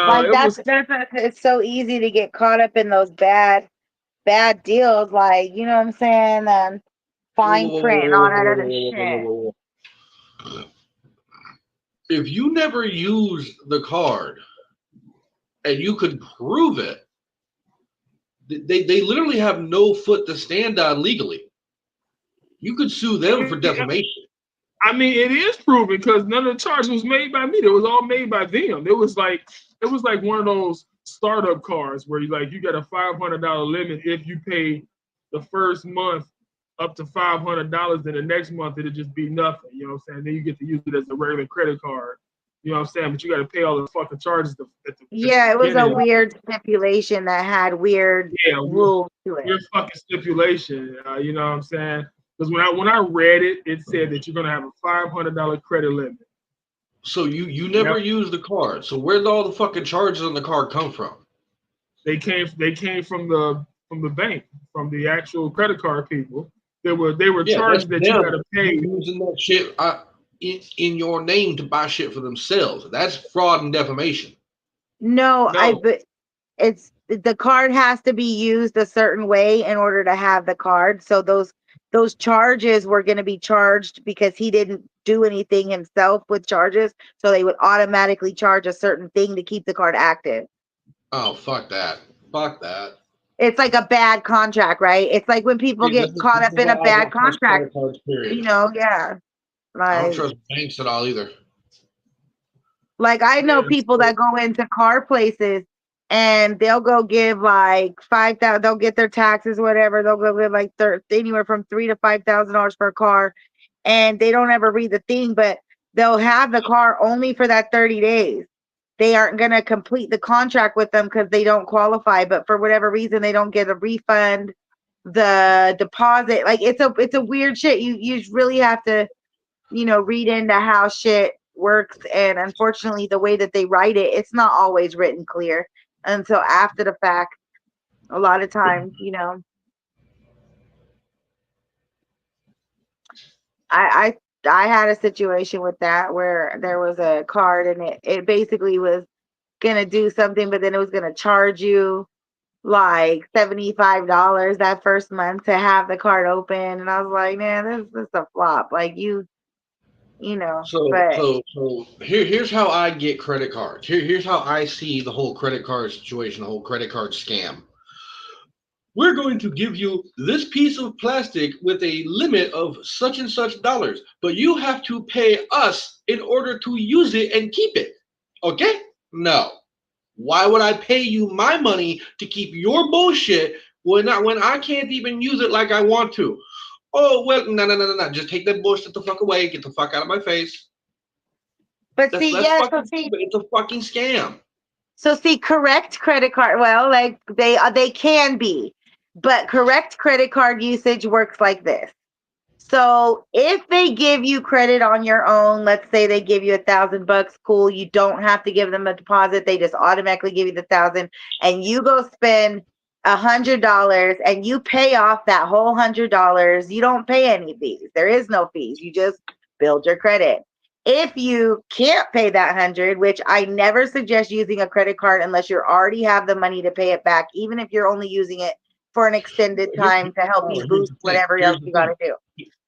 it's so easy to get caught up in those bad deals, like, you know what I'm saying? Fine print and all that other shit. If you never used the card and you could prove it, they literally have no foot to stand on legally. You could sue them for defamation. I mean, it is proven because none of the charges was made by me. It was all made by them. It was like one of those startup cards where you got a $500 limit if you pay the first month up to $500. Then the next month it'll just be nothing. You know what I'm saying? Then you get to use it as a regular credit card. You know what I'm saying? But you got to pay all the fucking charges. Yeah, it was a weird stipulation that had weird rules to it. Weird fucking stipulation. You know what I'm saying? Because when I read it, it said that you're gonna have a $500 credit limit. So you never used the card. So where did all the fucking charges on the card come from? They came from the bank, from the actual credit card people. They were charged that you gotta pay. Using that shit in your name to buy shit for themselves. That's fraud and defamation. No. It's the card has to be used a certain way in order to have the card. So those charges were going to be charged because he didn't do anything himself with charges. So they would automatically charge a certain thing to keep the card active. Oh, fuck that. Fuck that. It's like a bad contract, right? It's like when people get caught up in a bad contract. You know, yeah. Like, I don't trust banks at all either. Like I know people that go into car places and they'll go give like $5,000. They'll get their taxes, whatever. They'll go give like anywhere from $3,000 to $5,000 for a car, and they don't ever read the thing. But they'll have the car only for that 30 days. They aren't gonna complete the contract with them because they don't qualify. But for whatever reason, they don't get a refund, the deposit. Like it's a weird shit. You really have to, read into how shit works. And unfortunately, the way that they write it, it's not always written clear until after the fact. A lot of times, I had a situation with that where there was a card and it basically was gonna do something, but then it was gonna charge you like $75 that first month to have the card open, and I was like, man, this is a flop. Like So here's how I get credit cards. Here's how I see the whole credit card situation, the whole credit card scam. We're going to give you this piece of plastic with a limit of such and such dollars, but you have to pay us in order to use it and keep it. Okay? No. Why would I pay you my money to keep your bullshit when I can't even use it like I want to? Oh, well, no. Just take that bullshit the fuck away. Get the fuck out of my face. But it's a fucking scam. So correct credit card. Well, like they can be, but correct credit card usage works like this. So if they give you credit on your own, let's say they give you $1,000, cool. You don't have to give them a deposit. They just automatically give you the 1,000, and you go spend $100 and you pay off that whole $100. You don't pay any fees. There is no fees. You just build your credit. If you can't pay that 100, which I never suggest using a credit card unless you already have the money to pay it back, even if you're only using it for an extended time to help you boost whatever else you got to do.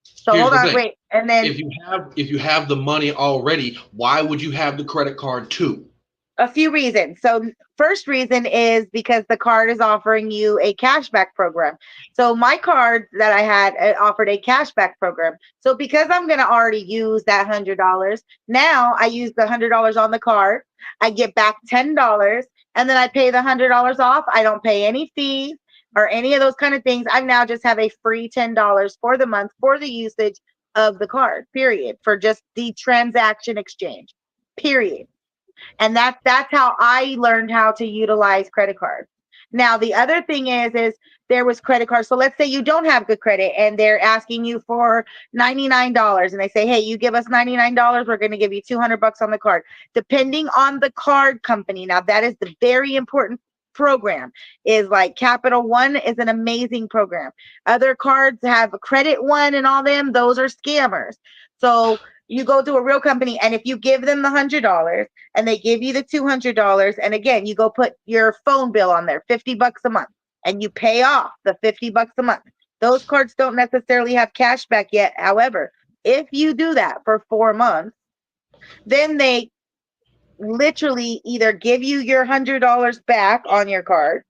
So hold on, wait, and then if you have the money already, why would you have the credit card too? A few reasons. So first reason is because the card is offering you a cashback program. So my card that I had offered a cashback program. So because I'm going to already use that $100, now I use the $100 on the card. I get back $10, and then I pay the $100 off. I don't pay any fees or any of those kind of things. I now just have a free $10 for the month for the usage of the card, period, for just the transaction exchange, period. And that's how I learned how to utilize credit cards. Now, the other thing is there was credit cards. So let's say you don't have good credit and they're asking you for $99 and they say, hey, you give us $99, we're going to give you $200 on the card, depending on the card company. Now, that is the very important program. Is like Capital One is an amazing program. Other cards have a Credit One and all them. Those are scammers. So you go to a real company, and if you give them the $100 and they give you the $200, and again, you go put your phone bill on there, $50 a month, and you pay off the $50 a month. Those cards don't necessarily have cash back yet. However, if you do that for 4 months, then they literally either give you your $100 back on your card,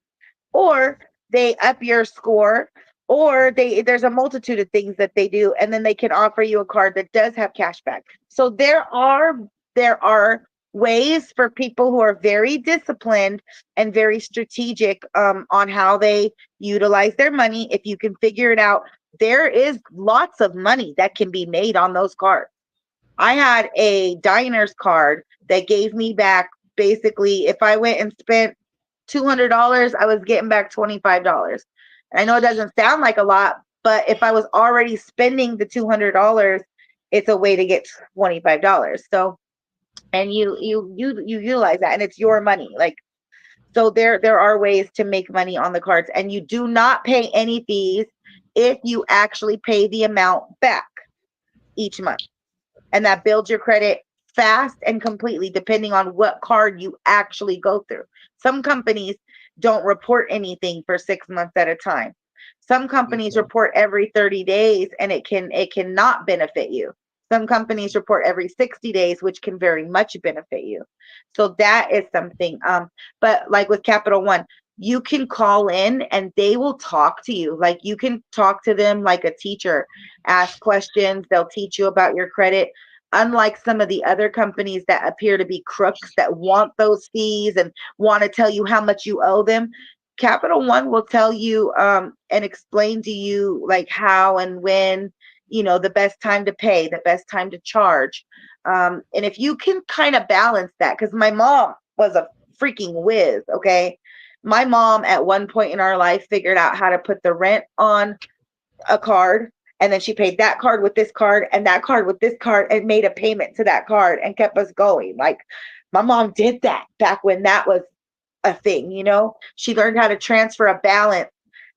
or they up your score, or there's a multitude of things that they do, and then they can offer you a card that does have cash back. So there are ways for people who are very disciplined and very strategic on how they utilize their money. If you can figure it out, there is lots of money that can be made on those cards. I had a diner's card that gave me back, basically, if I went and spent $200, I was getting back $25. And I know it doesn't sound like a lot, but if I was already spending the $200, it's a way to get $25. So, and you utilize that, and it's your money. Like, so there are ways to make money on the cards, and you do not pay any fees if you actually pay the amount back each month. And that builds your credit fast and completely, depending on what card you actually go through. Some companies don't report anything for 6 months at a time. Some companies report every 30 days, and it cannot benefit you. Some companies report every 60 days, which can very much benefit you. So that is something. But like with Capital One, you can call in and they will talk to you. Like, you can talk to them like a teacher, ask questions. They'll teach you about your credit. Unlike some of the other companies that appear to be crooks that want those fees and want to tell you how much you owe them, Capital One will tell you and explain to you like how and when, the best time to pay, the best time to charge. And if you can kind of balance that, because my mom was a freaking whiz, okay? My mom at one point in our life figured out how to put the rent on a card, and then she paid that card with this card and that card with this card and made a payment to that card and kept us going. Like, my mom did that back when that was a thing, She learned how to transfer a balance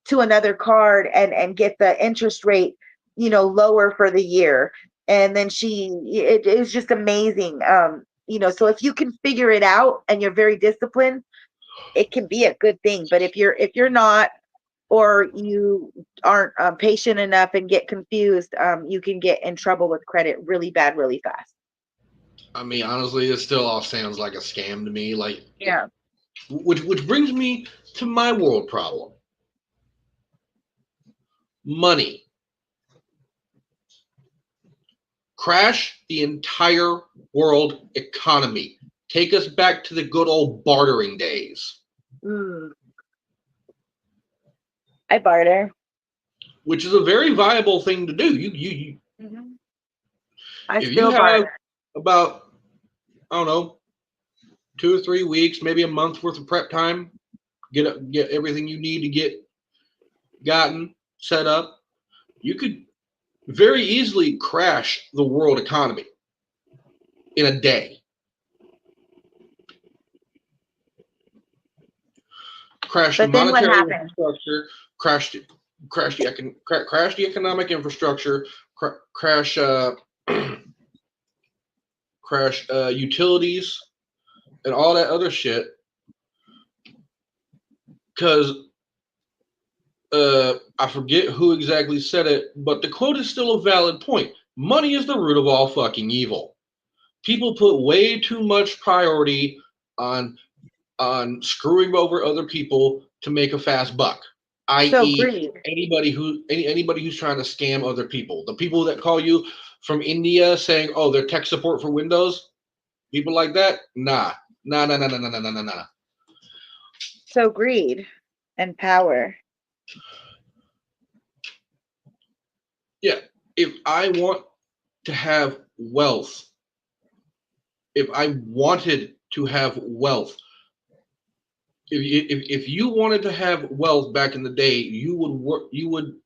to another card and get the interest rate, lower for the year. And then it was just amazing. So if you can figure it out and you're very disciplined, it can be a good thing. But if you're not, or you aren't patient enough and get confused, you can get in trouble with credit really bad, really fast. I mean, honestly, it still all sounds like a scam to me. Like, Yeah. Which brings me to my world problem. Money. Crash the entire world economy. Take us back to the good old bartering days. I barter. Which is a very viable thing to do. You I if still you have barter. about, I don't know, 2 or 3 weeks, maybe a month worth of prep time, get everything you need to get gotten set up, you could very easily crash the world economy in a day. Crash the monetary infrastructure, crash the economic infrastructure, crash utilities and all that other shit. Because I forget who exactly said it, but the quote is still a valid point. Money is the root of all fucking evil. People put way too much priority on screwing over other people to make a fast buck, i.e., anybody who's trying to scam other people. The people that call you from India saying, "Oh, they're tech support for Windows," people like that, nah. So greed and power. Yeah, if I want to have wealth, if I wanted to have wealth, if you wanted to have wealth back in the day, you would work, you would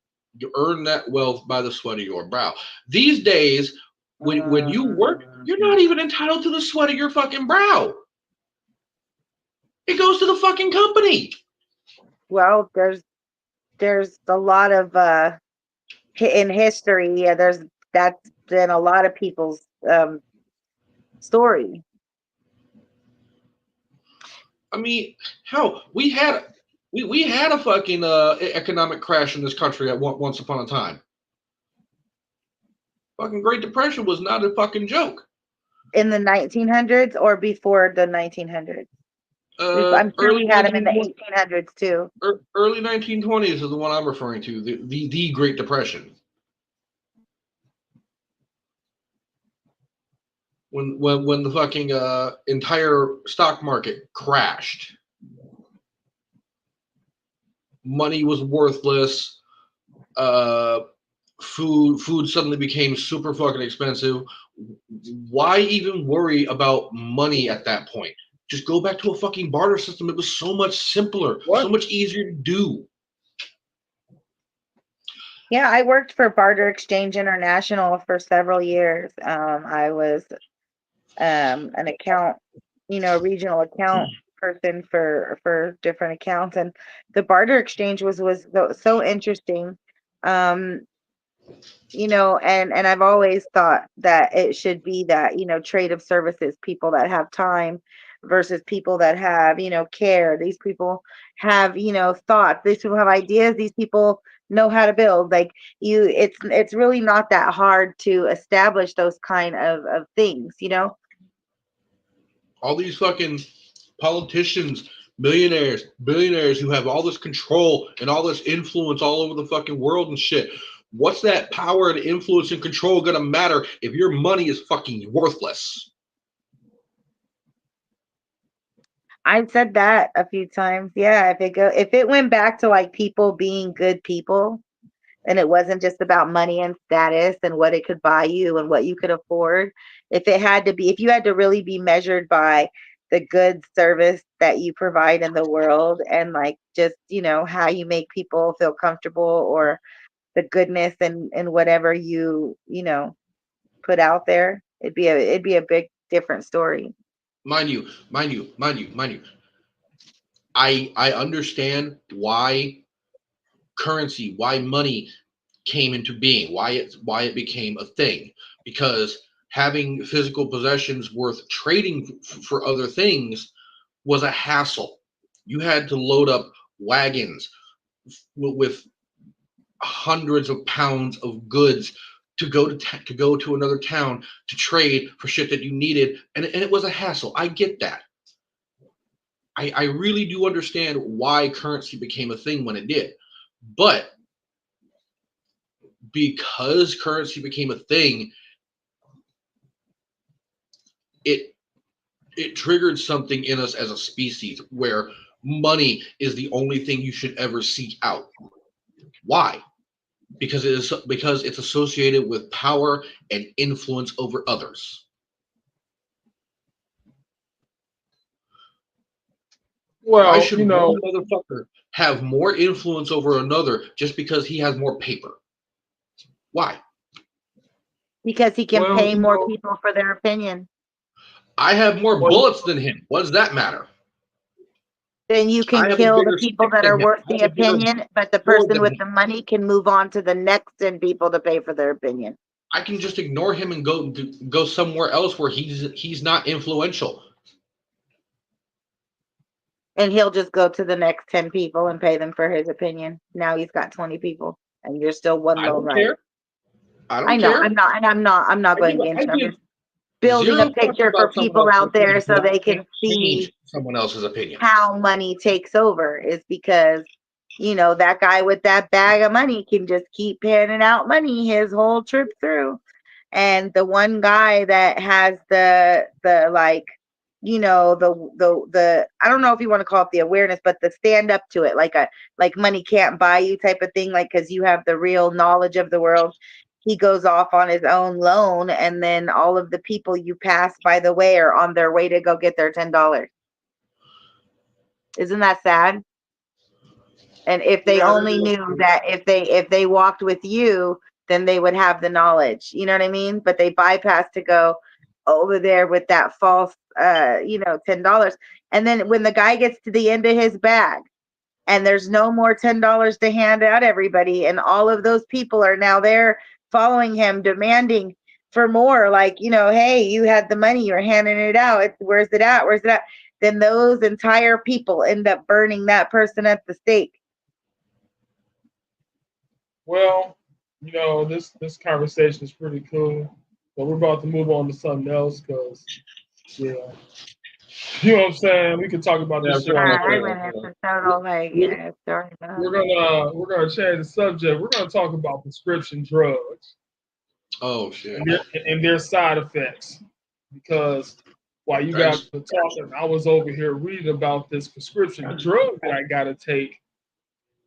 earn that wealth by the sweat of your brow. These days, when you work, you're not even entitled to the sweat of your fucking brow. It goes to the fucking company. Well, there's a lot of in history. Yeah, that's been a lot of people's story. I mean, hell, we had a fucking economic crash in this country at once upon a time. Fucking Great Depression was not a fucking joke. In the 1900s or before the 1900s? I'm sure Early we had them in the 1920s 1800s too. early 1920s is the one I'm referring to. The Great Depression. When the fucking entire stock market crashed, money was worthless. Food suddenly became super fucking expensive. Why even worry about money at that point? Just go back to a fucking barter system. It was so much simpler, so much easier to do. Yeah, I worked for Barter Exchange International for several years. I was an account, regional account person for different accounts, and the barter exchange was so interesting. Um, and I've always thought that it should be that, trade of services, people that have time versus people that have, care. These people have, thoughts. These people have ideas. These people know how to build. Like it's really not that hard to establish those kind of things, All these fucking politicians, millionaires, billionaires who have all this control and all this influence all over the fucking world and shit. What's that power and influence and control gonna matter if your money is fucking worthless? I've said that a few times. Yeah, if it went back to like people being good people and it wasn't just about money and status and what it could buy you and what you could afford, if you had to really be measured by the good service that you provide in the world and like just, how you make people feel comfortable or the goodness and whatever put out there, it'd be a big different story. Mind you. I understand why currency, why money came into being, why it became a thing, because having physical possessions worth trading for other things was a hassle. You had to load up wagons with hundreds of pounds of goods to go to another town to trade for shit that you needed, and it was a hassle. I get that. I really do understand why currency became a thing when it did, but because currency became a thing, it triggered something in us as a species where money is the only thing you should ever seek out. Why? Because it's associated with power and influence over others. Why Well, should one motherfucker have more influence over another just because he has more paper? Why? Because he can well, pay more people for their opinion. I have more well, bullets than him. What does that matter? Then you I can have a kill the bigger people stick that than are him. worth I the have a bigger opinion, but the sword person than with him. the money can move on to the next 10 people to pay for their opinion. I can just ignore him and go somewhere else where he's not influential. And he'll just go to the next 10 people and pay them for his opinion. Now he's got 20 people and you're still one I lone don't rider. care. I I don't know, care. I'm not going I against you. I'm give just building a zero fucks picture for about someone people else's out there opinion, so but I they can can't see change someone else's opinion. how money takes over is because, that guy with that bag of money can just keep handing out money his whole trip through. And the one guy that has the like, the I don't know if you want to call it the awareness, but the stand up to it, like money can't buy you type of thing, like because you have the real knowledge of the world. He goes off on his own loan, and then all of the people you pass by the way are on their way to go get their $10. Isn't that sad? And if they Yeah, only knew that if they walked with you, then they would have the knowledge. You know what I mean? But they bypass to go over there with that false $10. And then when the guy gets to the end of his bag and there's no more $10 to hand out everybody, and all of those people are now there following him, demanding for more, like, hey, you had the money, you're handing it out. Where's it at? Where's it at? Then those entire people end up burning that person at the stake. well, this conversation is pretty cool, but we're about to move on to something else because, yeah, You know what I'm saying? We can talk about this shit. I went into total like story mode. We're gonna change the subject. We're gonna talk about prescription drugs Oh shit. and their side effects. Because while you guys were talking, I was over here reading about this prescription drug that I gotta take.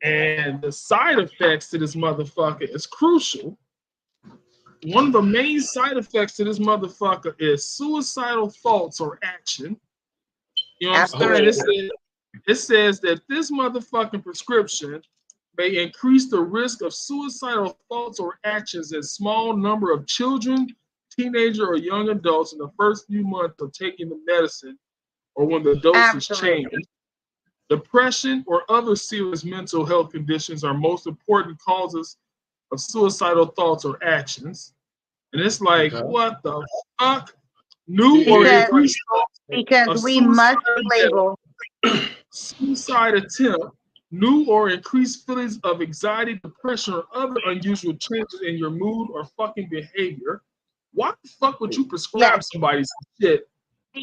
And the side effects to this motherfucker is crucial. One of the main side effects to this motherfucker is suicidal thoughts or action. You know what I'm saying? It says that this motherfucking prescription may increase the risk of suicidal thoughts or actions in small number of children, teenager, or young adults in the first few months of taking the medicine or when the dosage changes. Depression or other serious mental health conditions are most important causes of suicidal thoughts or actions. And it's like, what the fuck? New or increased thoughts because we must label suicide attempt, new or increased feelings of anxiety, depression, or other unusual changes in your mood or fucking behavior. Why the fuck would you prescribe somebody some shit?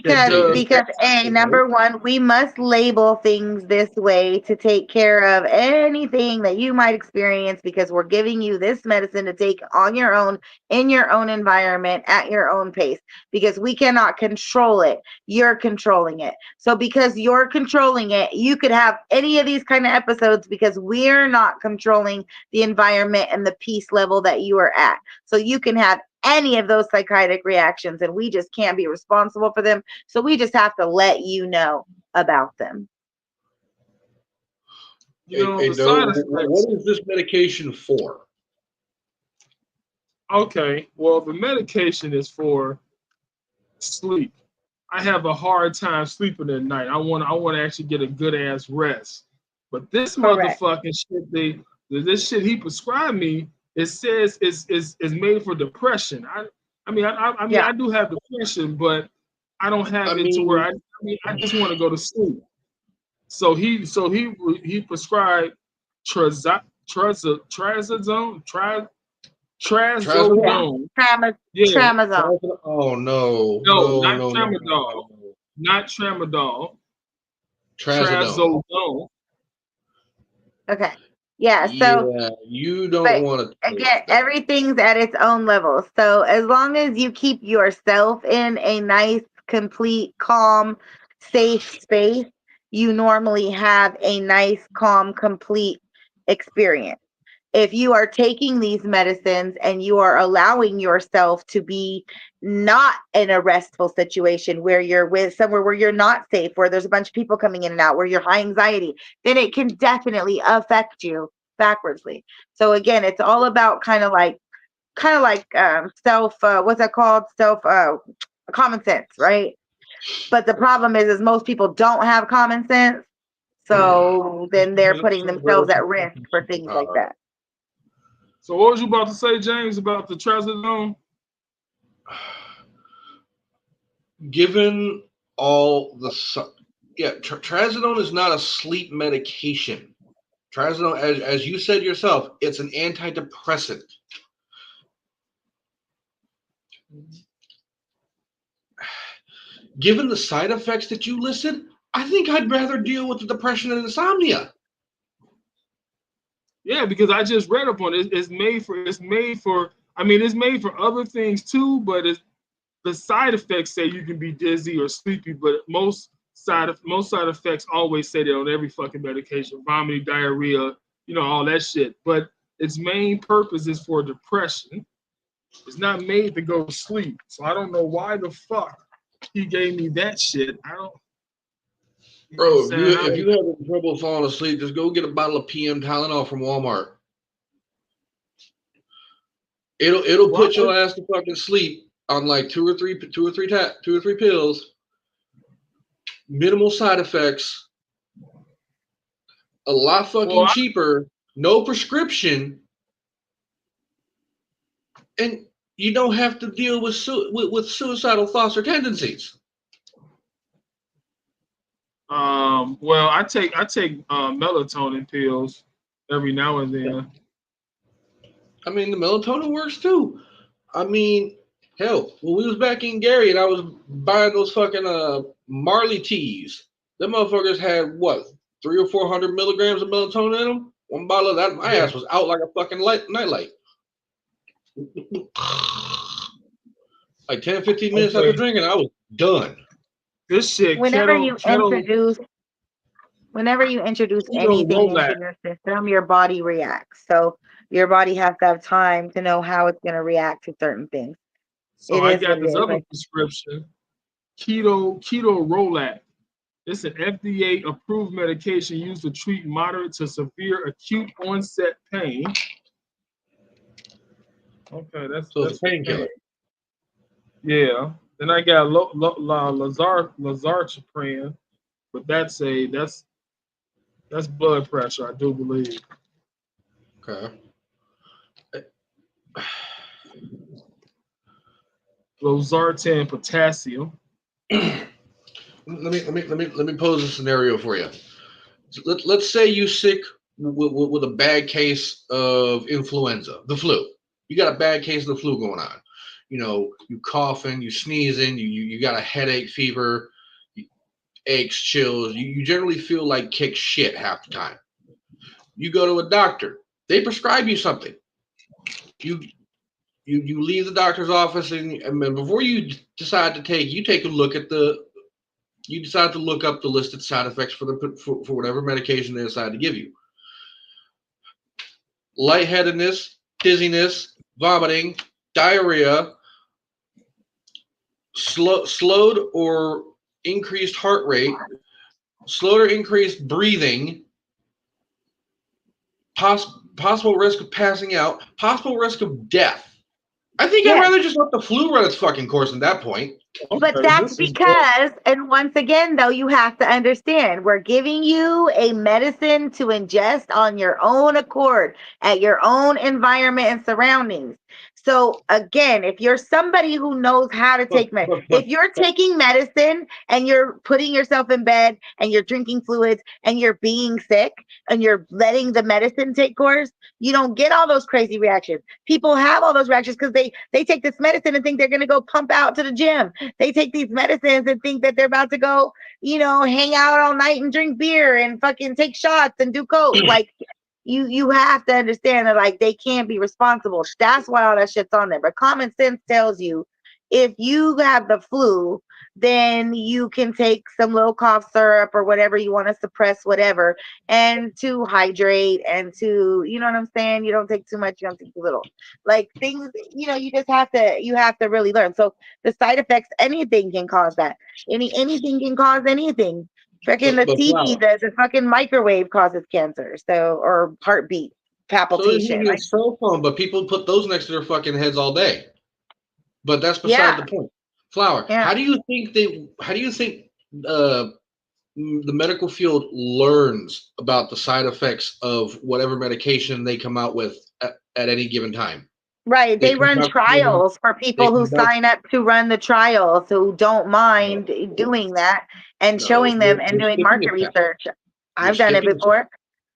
Because number one, we must label things this way to take care of anything that you might experience because we're giving you this medicine to take on your own, in your own environment, at your own pace, because we cannot control it. You're controlling it. So because you're controlling it, you could have any of these kind of episodes because we're not controlling the environment and the peace level that you are at. So you can have any of those psychotic reactions and we just can't be responsible for them. So we just have to let you know about them. You know, what is this medication for? Okay, well, the medication is for sleep. I have a hard time sleeping at night. I want to actually get a good ass rest. But this motherfucking shit, this shit he prescribed me, it says is made for depression. I mean I do have depression, but I don't have it to where I just want to go to sleep. So he prescribed trazodone. Tramadol. Oh no, not tramadol. Not tramadol. Trazodone. Okay. Yeah, so you don't want to. Again, everything's at its own level. So as long as you keep yourself in a nice, complete, calm, safe space, you normally have a nice, calm, complete experience. If you are taking these medicines and you are allowing yourself to be not in a restful situation where you're with somewhere where you're not safe, where there's a bunch of people coming in and out, where you're high anxiety, then it can definitely affect you backwardsly. So again, it's all about kind of like self what's that called? Common sense, right? But the problem is most people don't have common sense. So then they're putting themselves at risk for things like that. So what was you about to say, James, about the trazodone? Given all the trazodone is not a sleep medication. Trazodone, as you said yourself, it's an antidepressant. Given the side effects that you listed, I think I'd rather deal with the depression and insomnia. Yeah, because I just read up on it. It's made for other things too, but the side effects say you can be dizzy or sleepy, but most side effects always say that on every fucking medication, vomiting, diarrhea, all that shit. But its main purpose is for depression. It's not made to go to sleep. So I don't know why the fuck he gave me that shit. I don't. Bro, if you have trouble falling asleep, just go get a bottle of PM Tylenol from Walmart. It'll put your ass to fucking sleep on like two or three pills. Minimal side effects. A lot fucking cheaper. No prescription. And you don't have to deal with suicidal thoughts or tendencies. Well, I take melatonin pills every now and then. I mean, the melatonin works too. I mean, hell, when we was back in Gary and I was buying those fucking Marley teas. Them motherfuckers had what, 300 or 400 milligrams of melatonin in them. One bottle of that, my ass was out like a fucking nightlight. Like 10, 15 minutes after drinking, I was done. This shit, Whenever you keto introduce anything into your system, your body reacts. So your body has to have time to know how it's going to react to certain things. So I got this other prescription, Keto Rolac. It's an FDA approved medication used to treat moderate to severe acute onset pain. Okay, that's painkiller. Yeah. Then I got Lazartipran, but that's blood pressure, I do believe. Okay. Losartan potassium. Let me pose a scenario for you. Let's say you sick with a bad case of influenza, the flu. You got a bad case of the flu going on. You know, you coughing, you sneezing, you got a headache, fever, aches, chills. You generally feel like kick shit half the time. You go to a doctor. They prescribe you something. You leave the doctor's office and before you decide to take, you decide to look up the listed side effects for whatever medication they decide to give you. Lightheadedness, dizziness, vomiting, diarrhea, slowed or increased heart rate, slowed or increased breathing, possible risk of passing out, possible risk of death. I think I'd rather just let the flu run its fucking course at that point. But that's because, and once again, though, you have to understand, we're giving you a medicine to ingest on your own accord at your own environment and surroundings. So again, if you're somebody who knows how to take medicine, if you're taking medicine and you're putting yourself in bed and you're drinking fluids and you're being sick and you're letting the medicine take course, you don't get all those crazy reactions. People have all those reactions because they take this medicine and think they're going to go pump out to the gym. They take these medicines and think that they're about to go, hang out all night and drink beer and fucking take shots and do coke. Like, you have to understand that, like, they can't be responsible. That's why all that shit's on there. But common sense tells you, if you have the flu, then you can take some low cough syrup or whatever you want to suppress whatever, and to hydrate and to, you know what I'm saying? You don't take too much, you don't take too little. Like, things, you just have to really learn. So the side effects, anything can cause that. Anything can cause anything. Freaking the TV, the fucking microwave causes cancer. So, or heartbeat palpitation. So it's cell phone, but people put those next to their fucking heads all day. But that's beside the point. Flower. Yeah. How do you think the medical field learns about the side effects of whatever medication they come out with at any given time? Right. They run trials for people who sign up to run the trials, who don't mind doing that and showing them and doing market research. I've done it before.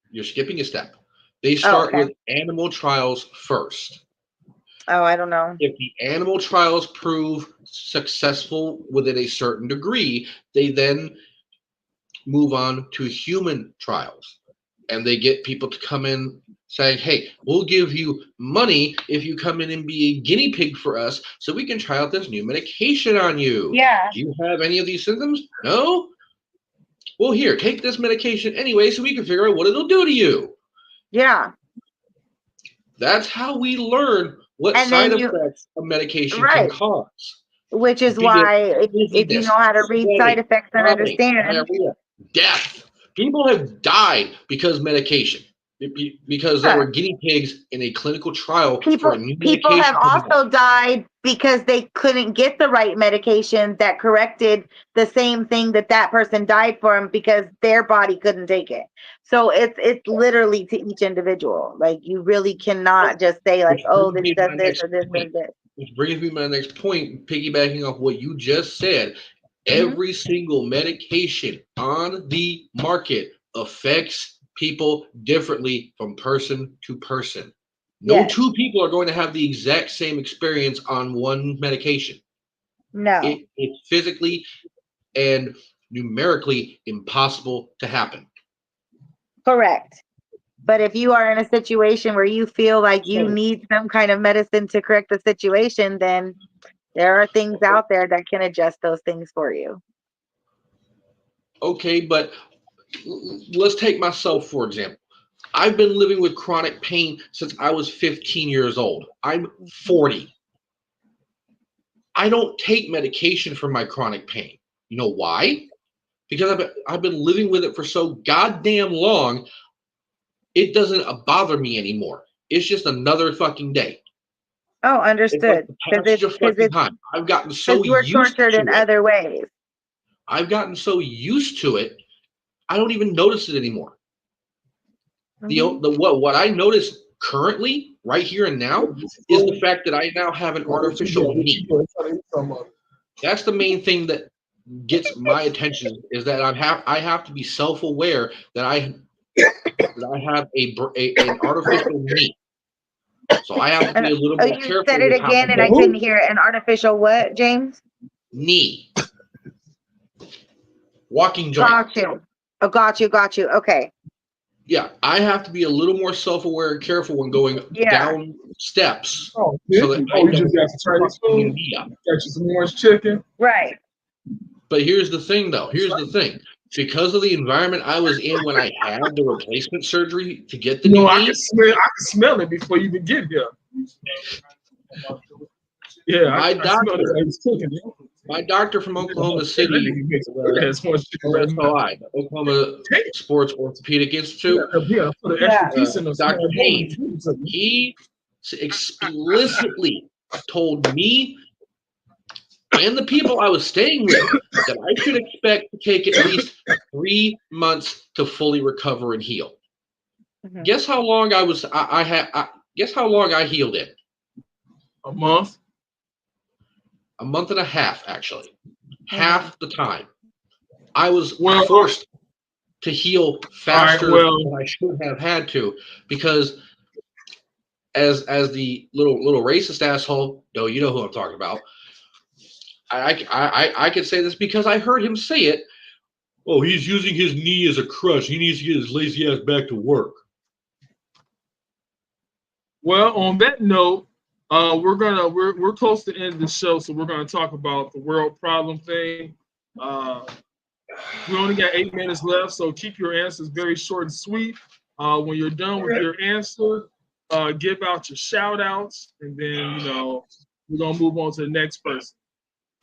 You're skipping a step. They start with animal trials first. Oh, I don't know. If the animal trials prove successful within a certain degree, they then move on to human trials. And they get people to come in saying, hey, we'll give you money if you come in and be a guinea pig for us so we can try out this new medication on you. Yeah. Do you have any of these symptoms? No? Well, here, take this medication anyway so we can figure out what it'll do to you. Yeah. That's how we learn what side effects a medication can cause. Which is why, if you know how to read side effects and understand. Death. People have died because medication. Because they were guinea pigs in a clinical trial for a new medication. People have also died because they couldn't get the right medication that corrected the same thing that person died from because their body couldn't take it. So it's literally to each individual. Like, you really cannot just say, like, oh, this does this or this does this. Which brings me to my next point, piggybacking off what you just said. Every single medication on the market affects people differently from person to person. No two people are going to have the exact same experience on one medication. No. It physically and numerically impossible to happen. Correct. But if you are in a situation where you feel like you need some kind of medicine to correct the situation, then there are things out there that can adjust those things for you. Okay, but let's take myself for example. I've been living with chronic pain since I was 15 years old. I'm 40. I don't take medication for my chronic pain. You know why? Because I've been living with it for so goddamn long, it doesn't bother me anymore. It's just another fucking day. Oh, understood. Because I've gotten so you were used tortured to in it. other ways. I've gotten so used to it, I don't even notice it anymore. What I notice currently, right here and now, is the fact that I now have an artificial knee. That's the main thing that gets my attention, is that I have to be self-aware that I have an artificial knee. So I have to be a little more careful. You said it again, and I couldn't hear it. An artificial what, James? Knee. Walking joint. Got you. Okay. Yeah, I have to be a little more self-aware and careful when going down steps. Oh, so that you just got some Chinese food? Got you some orange chicken? Right. But here's the thing, though. Here's the thing. Because of the environment I was in when I had the replacement surgery to get the knee. I can smell it before you even get here. Yeah, my doctor from Oklahoma City, Oklahoma Sports Orthopedic Institute, Dr. Haynes, he explicitly told me and the people I was staying with that I should expect to take at least 3 months to fully recover and heal. Mm-hmm. Guess how long guess how long I healed in? A month? A month and a half, actually. Half the time. I was forced to heal faster than I should have had to, because as the little racist asshole, no, you know who I'm talking about. I can say this because I heard him say it. Oh, he's using his knee as a crutch. He needs to get his lazy ass back to work. Well, on that note, we're close to the end of the show, so we're gonna talk about the world problem thing. We only got 8 minutes left, so keep your answers very short and sweet. When you're done with your answer, give out your shout outs, and then we're gonna move on to the next person.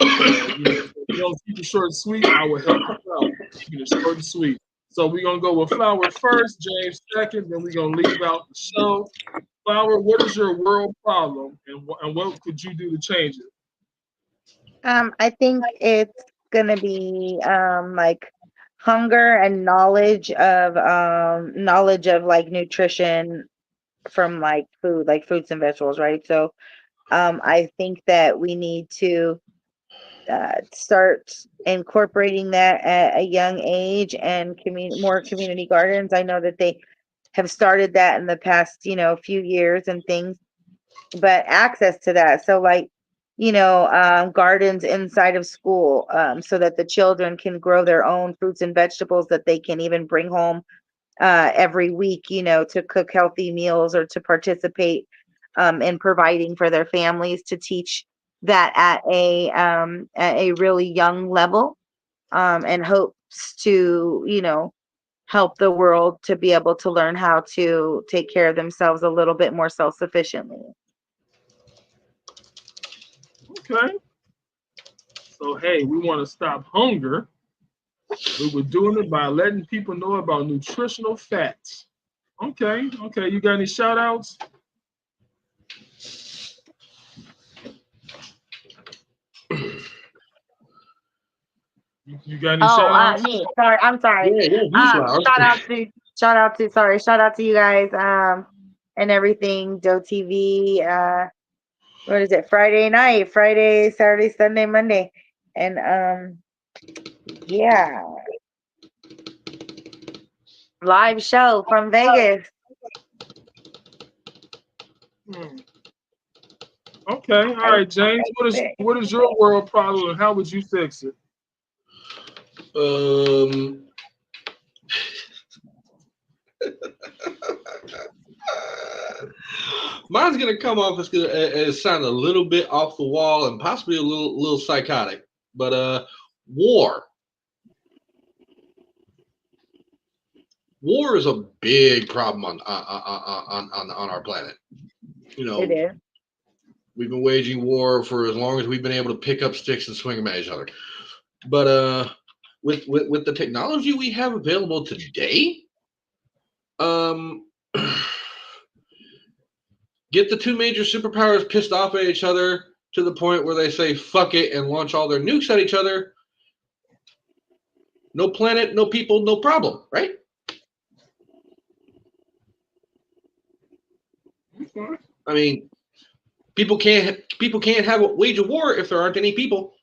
If you don't keep it short and sweet, I will help you out. Keep it short and sweet. So we're gonna go with Flower first, James second, then we're gonna leave out the show. Flower, what is your world problem, and what could you do to change it? I think it's gonna be like hunger and knowledge of like nutrition from like food, like fruits and vegetables, right? So I think that we need to start incorporating that at a young age, and more community gardens. I know that they have started that in the past, few years and things, but access to that. So like, gardens inside of school, so that the children can grow their own fruits and vegetables that they can even bring home every week, to cook healthy meals or to participate in providing for their families, to teach that at a really young level, and hopes to, help the world to be able to learn how to take care of themselves a little bit more self-sufficiently. Okay. So, hey, we want to stop hunger. We were doing it by letting people know about nutritional facts. Okay. You got any shout outs? You got any shout outs? Me. Sorry, I'm sorry. Shout out to you guys, and everything. Doe TV. What is it? Friday night, Friday, Saturday, Sunday, Monday, and live show from Vegas. Okay, all right, James. What is your world problem, and how would you fix it? Mine's gonna come off as sound a little bit off the wall and possibly a little psychotic, but war. War is a big problem on our planet. You know, It is. we've been waging war for as long as we've been able to pick up sticks and swing them at each other. But with the technology we have available today, get the two major superpowers pissed off at each other to the point where they say fuck it and launch all their nukes at each other. No planet, no people, no problem, right? I mean, people can't wage a war if there aren't any people.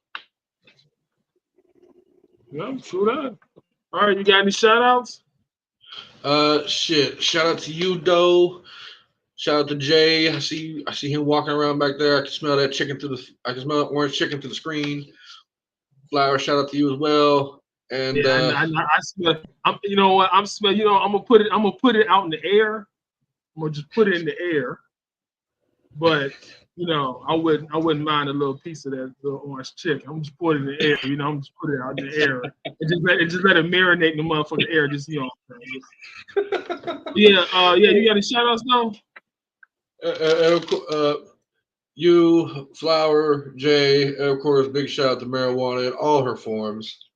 Yeah, true that. All right, you got any shout outs? Shit. Shout out to you, Doe. Shout out to Jay. I see him walking around back there. I can smell that I can smell that orange chicken through the screen. Flower, shout out to you as well. And yeah, I smell. You know what? I'm smell. You know, I'm gonna put it out in the air. I'm gonna just put it in the air. But you know, I wouldn't mind a little piece of that little orange chicken. I'm just put it in the air. You know, I'm just put it out in the air and just let it marinate in the motherfucking air. Just you know. Yeah. You got any shout outs though? You, Flower, Jay, and of course, big shout out to marijuana in all her forms,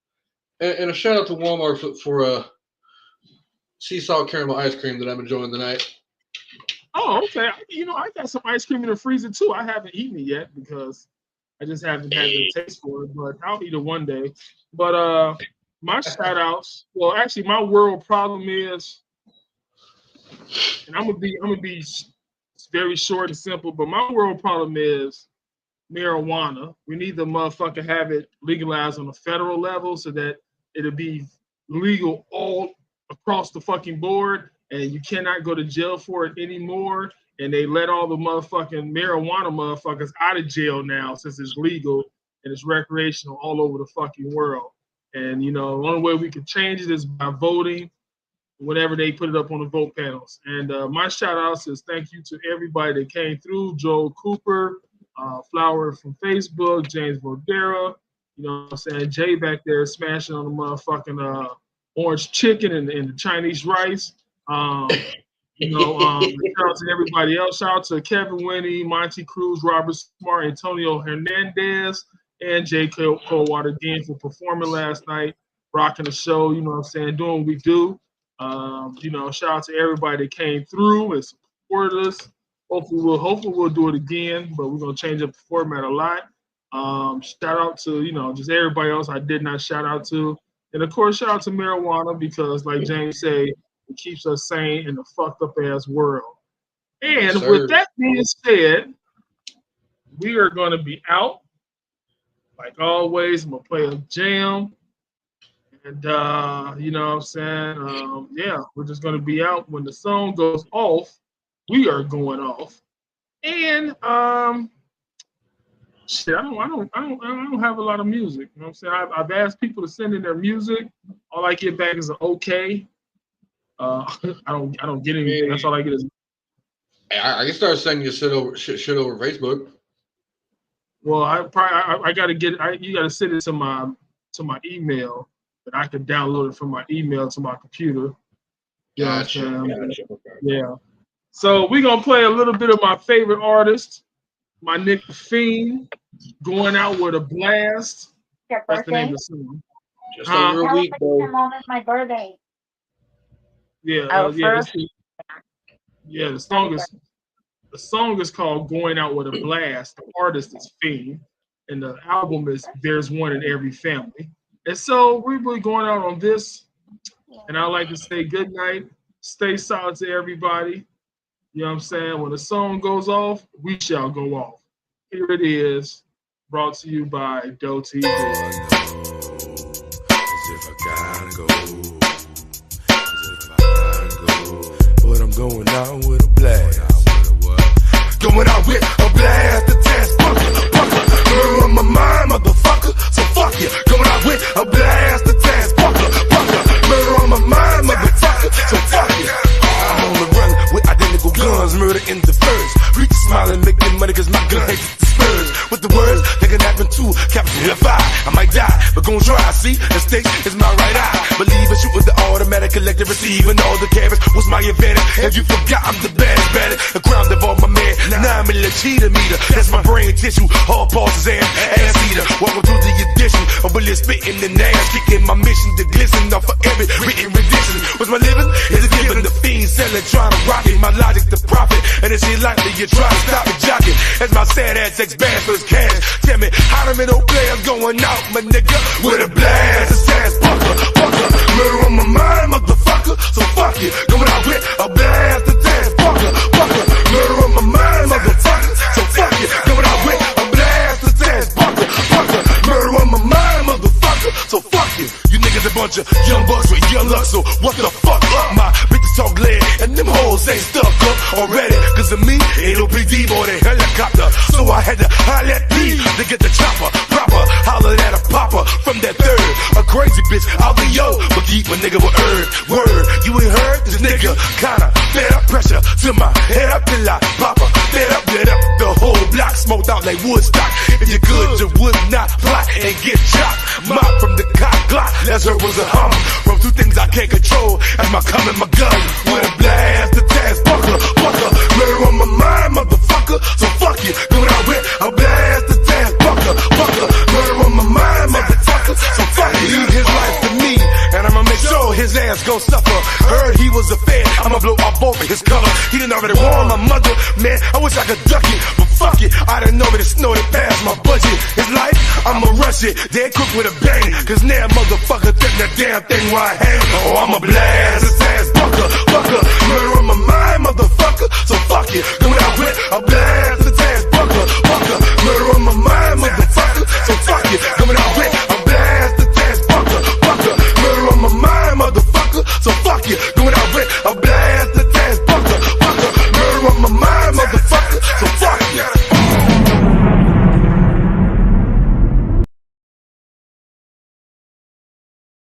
and a shout out to Walmart for sea salt caramel ice cream that I'm enjoying tonight. Oh, okay. You know, I got some ice cream in the freezer too. I haven't eaten it yet because I just haven't had the taste for it, but I'll eat it one day. But my shout outs, well, actually, my world problem is, and I'm gonna be very short and simple, but my world problem is marijuana. We need to motherfucker have it legalized on a federal level so that it'll be legal all across the fucking board, and you cannot go to jail for it anymore. And they let all the motherfucking marijuana motherfuckers out of jail now since it's legal and it's recreational all over the fucking world. And, you know, the only way we can change it is by voting whenever they put it up on the vote panels. And my shout outs is thank you to everybody that came through. Joel Cooper, Flower from Facebook, James Vodera, you know what I'm saying? Jay back there smashing on the motherfucking orange chicken and the Chinese rice. You know, shout out to everybody else. Shout out to Kevin Winnie, Monty Cruz, Robert Smart, Antonio Hernandez, and Jay Coldwater again for performing last night, rocking the show, you know what I'm saying, doing what we do. You know, shout out to everybody that came through and supported us. Hopefully we'll do it again, but we're gonna change up the format a lot. Shout out to, you know, just everybody else I did not shout out to. And of course, shout out to marijuana because like James said, it keeps us sane in a fucked up ass world. And with that being said, we are gonna be out. Like always, I'm gonna play a jam. And you know what I'm saying? Yeah, we're just gonna be out. When the song goes off, we are going off. And shit, I don't have a lot of music. You know what I'm saying? I've asked people to send in their music. All I get back is an okay. I don't get anything. That's all I get is. I can start sending you shit over Facebook. Well, I gotta get. You gotta send it to my email. But I can download it from my email to my computer. Gotcha. Yeah. So we're gonna play a little bit of my favorite artist, my Nick the Fiend, Going Out with a Blast. Your That's the name birthday? of the song. Just over a week, though. It's my birthday. Yeah. First? The song is called Going Out with a Blast. The artist is Fiend, and the album is There's One in Every Family. And so we're really going out on this, and I'd like to say good night. Stay solid to everybody. You know what I'm saying? When the song goes off, we shall go off. Here it is, brought to you by Doe TV. But I'm going out with a blast. Going out with a blast. The test bucket. On my mind, motherfucker. So fuck you. Going out with a blast. The test was murder in the first. Preacher smiling, making money cause my gun hits the spurs. With the words, that can happen too. Captain if I might die, but gon' try. See, the state is my right eye. Believe in shooting the automatic, collective, receiving all the carrots was my advantage. If you forgot, I'm the baddest, baddest. The crown of all my man, 9 millimeter cheetah meter. That's my brain tissue, all pulses and ass eater. Welcome to the edition of bullet spitting and ass kicking. My mission to glisten off for every written rendition. Was my living? Is it giving the fiend selling, trying to rock it? My logic to profit, and it's likely you try to stop it jocking. As my sad ass ex-band for his cash. Tell me, how them middle players going out, my nigga? With a blast, a sass fucker, fucker. Murder on my mind, motherfucker. So fuck it, going out with a blast, a sass fucker, fucker. Murder on my mind, motherfucker. So fuck it, going out with a blast, a sass fucker, fucker. Murder on my mind, motherfucker. So fuck it. You niggas a bunch of young bucks with young luck, so what the fuck up? My bitches talk glad, and them hoes ain't stuck up already. Cause of me, ain't no PD more than helicopter. So I had to holler at me to get the chopper proper. Holler at a popper from that third. A crazy bitch, I'll be yo, but keep a nigga with word. You ain't heard this nigga kinda fed up pressure to my head up till I pop her. Fed up, lit up the whole block, smoked out like Woodstock. If you could, you would not plot and get chopped. Mop from the cock Glock, that's her was a hum. From two things I can't control, as my cum and my gun. With a blast, the task fucker, fucker. Murder on my mind, motherfucker. So fuck you, going out with a blast, the task fucker, fucker. Murder on my mind, motherfucker. So fuck you, leave his life to me, and I'ma make sure his ass gon' suffer. Heard he was a fan, I'ma blow off both of his color. He didn't already warn my mother, man. I wish I could duck it, but fuck it. I didn't know that it snowed it past my budget. His life, I'ma rush it, dead cook with a bang. Cause now motherfucker think that damn thing where I hang. Oh, I'ma blast his ass, fucker, fucker. Murder on my mind, motherfucker. So fuck it.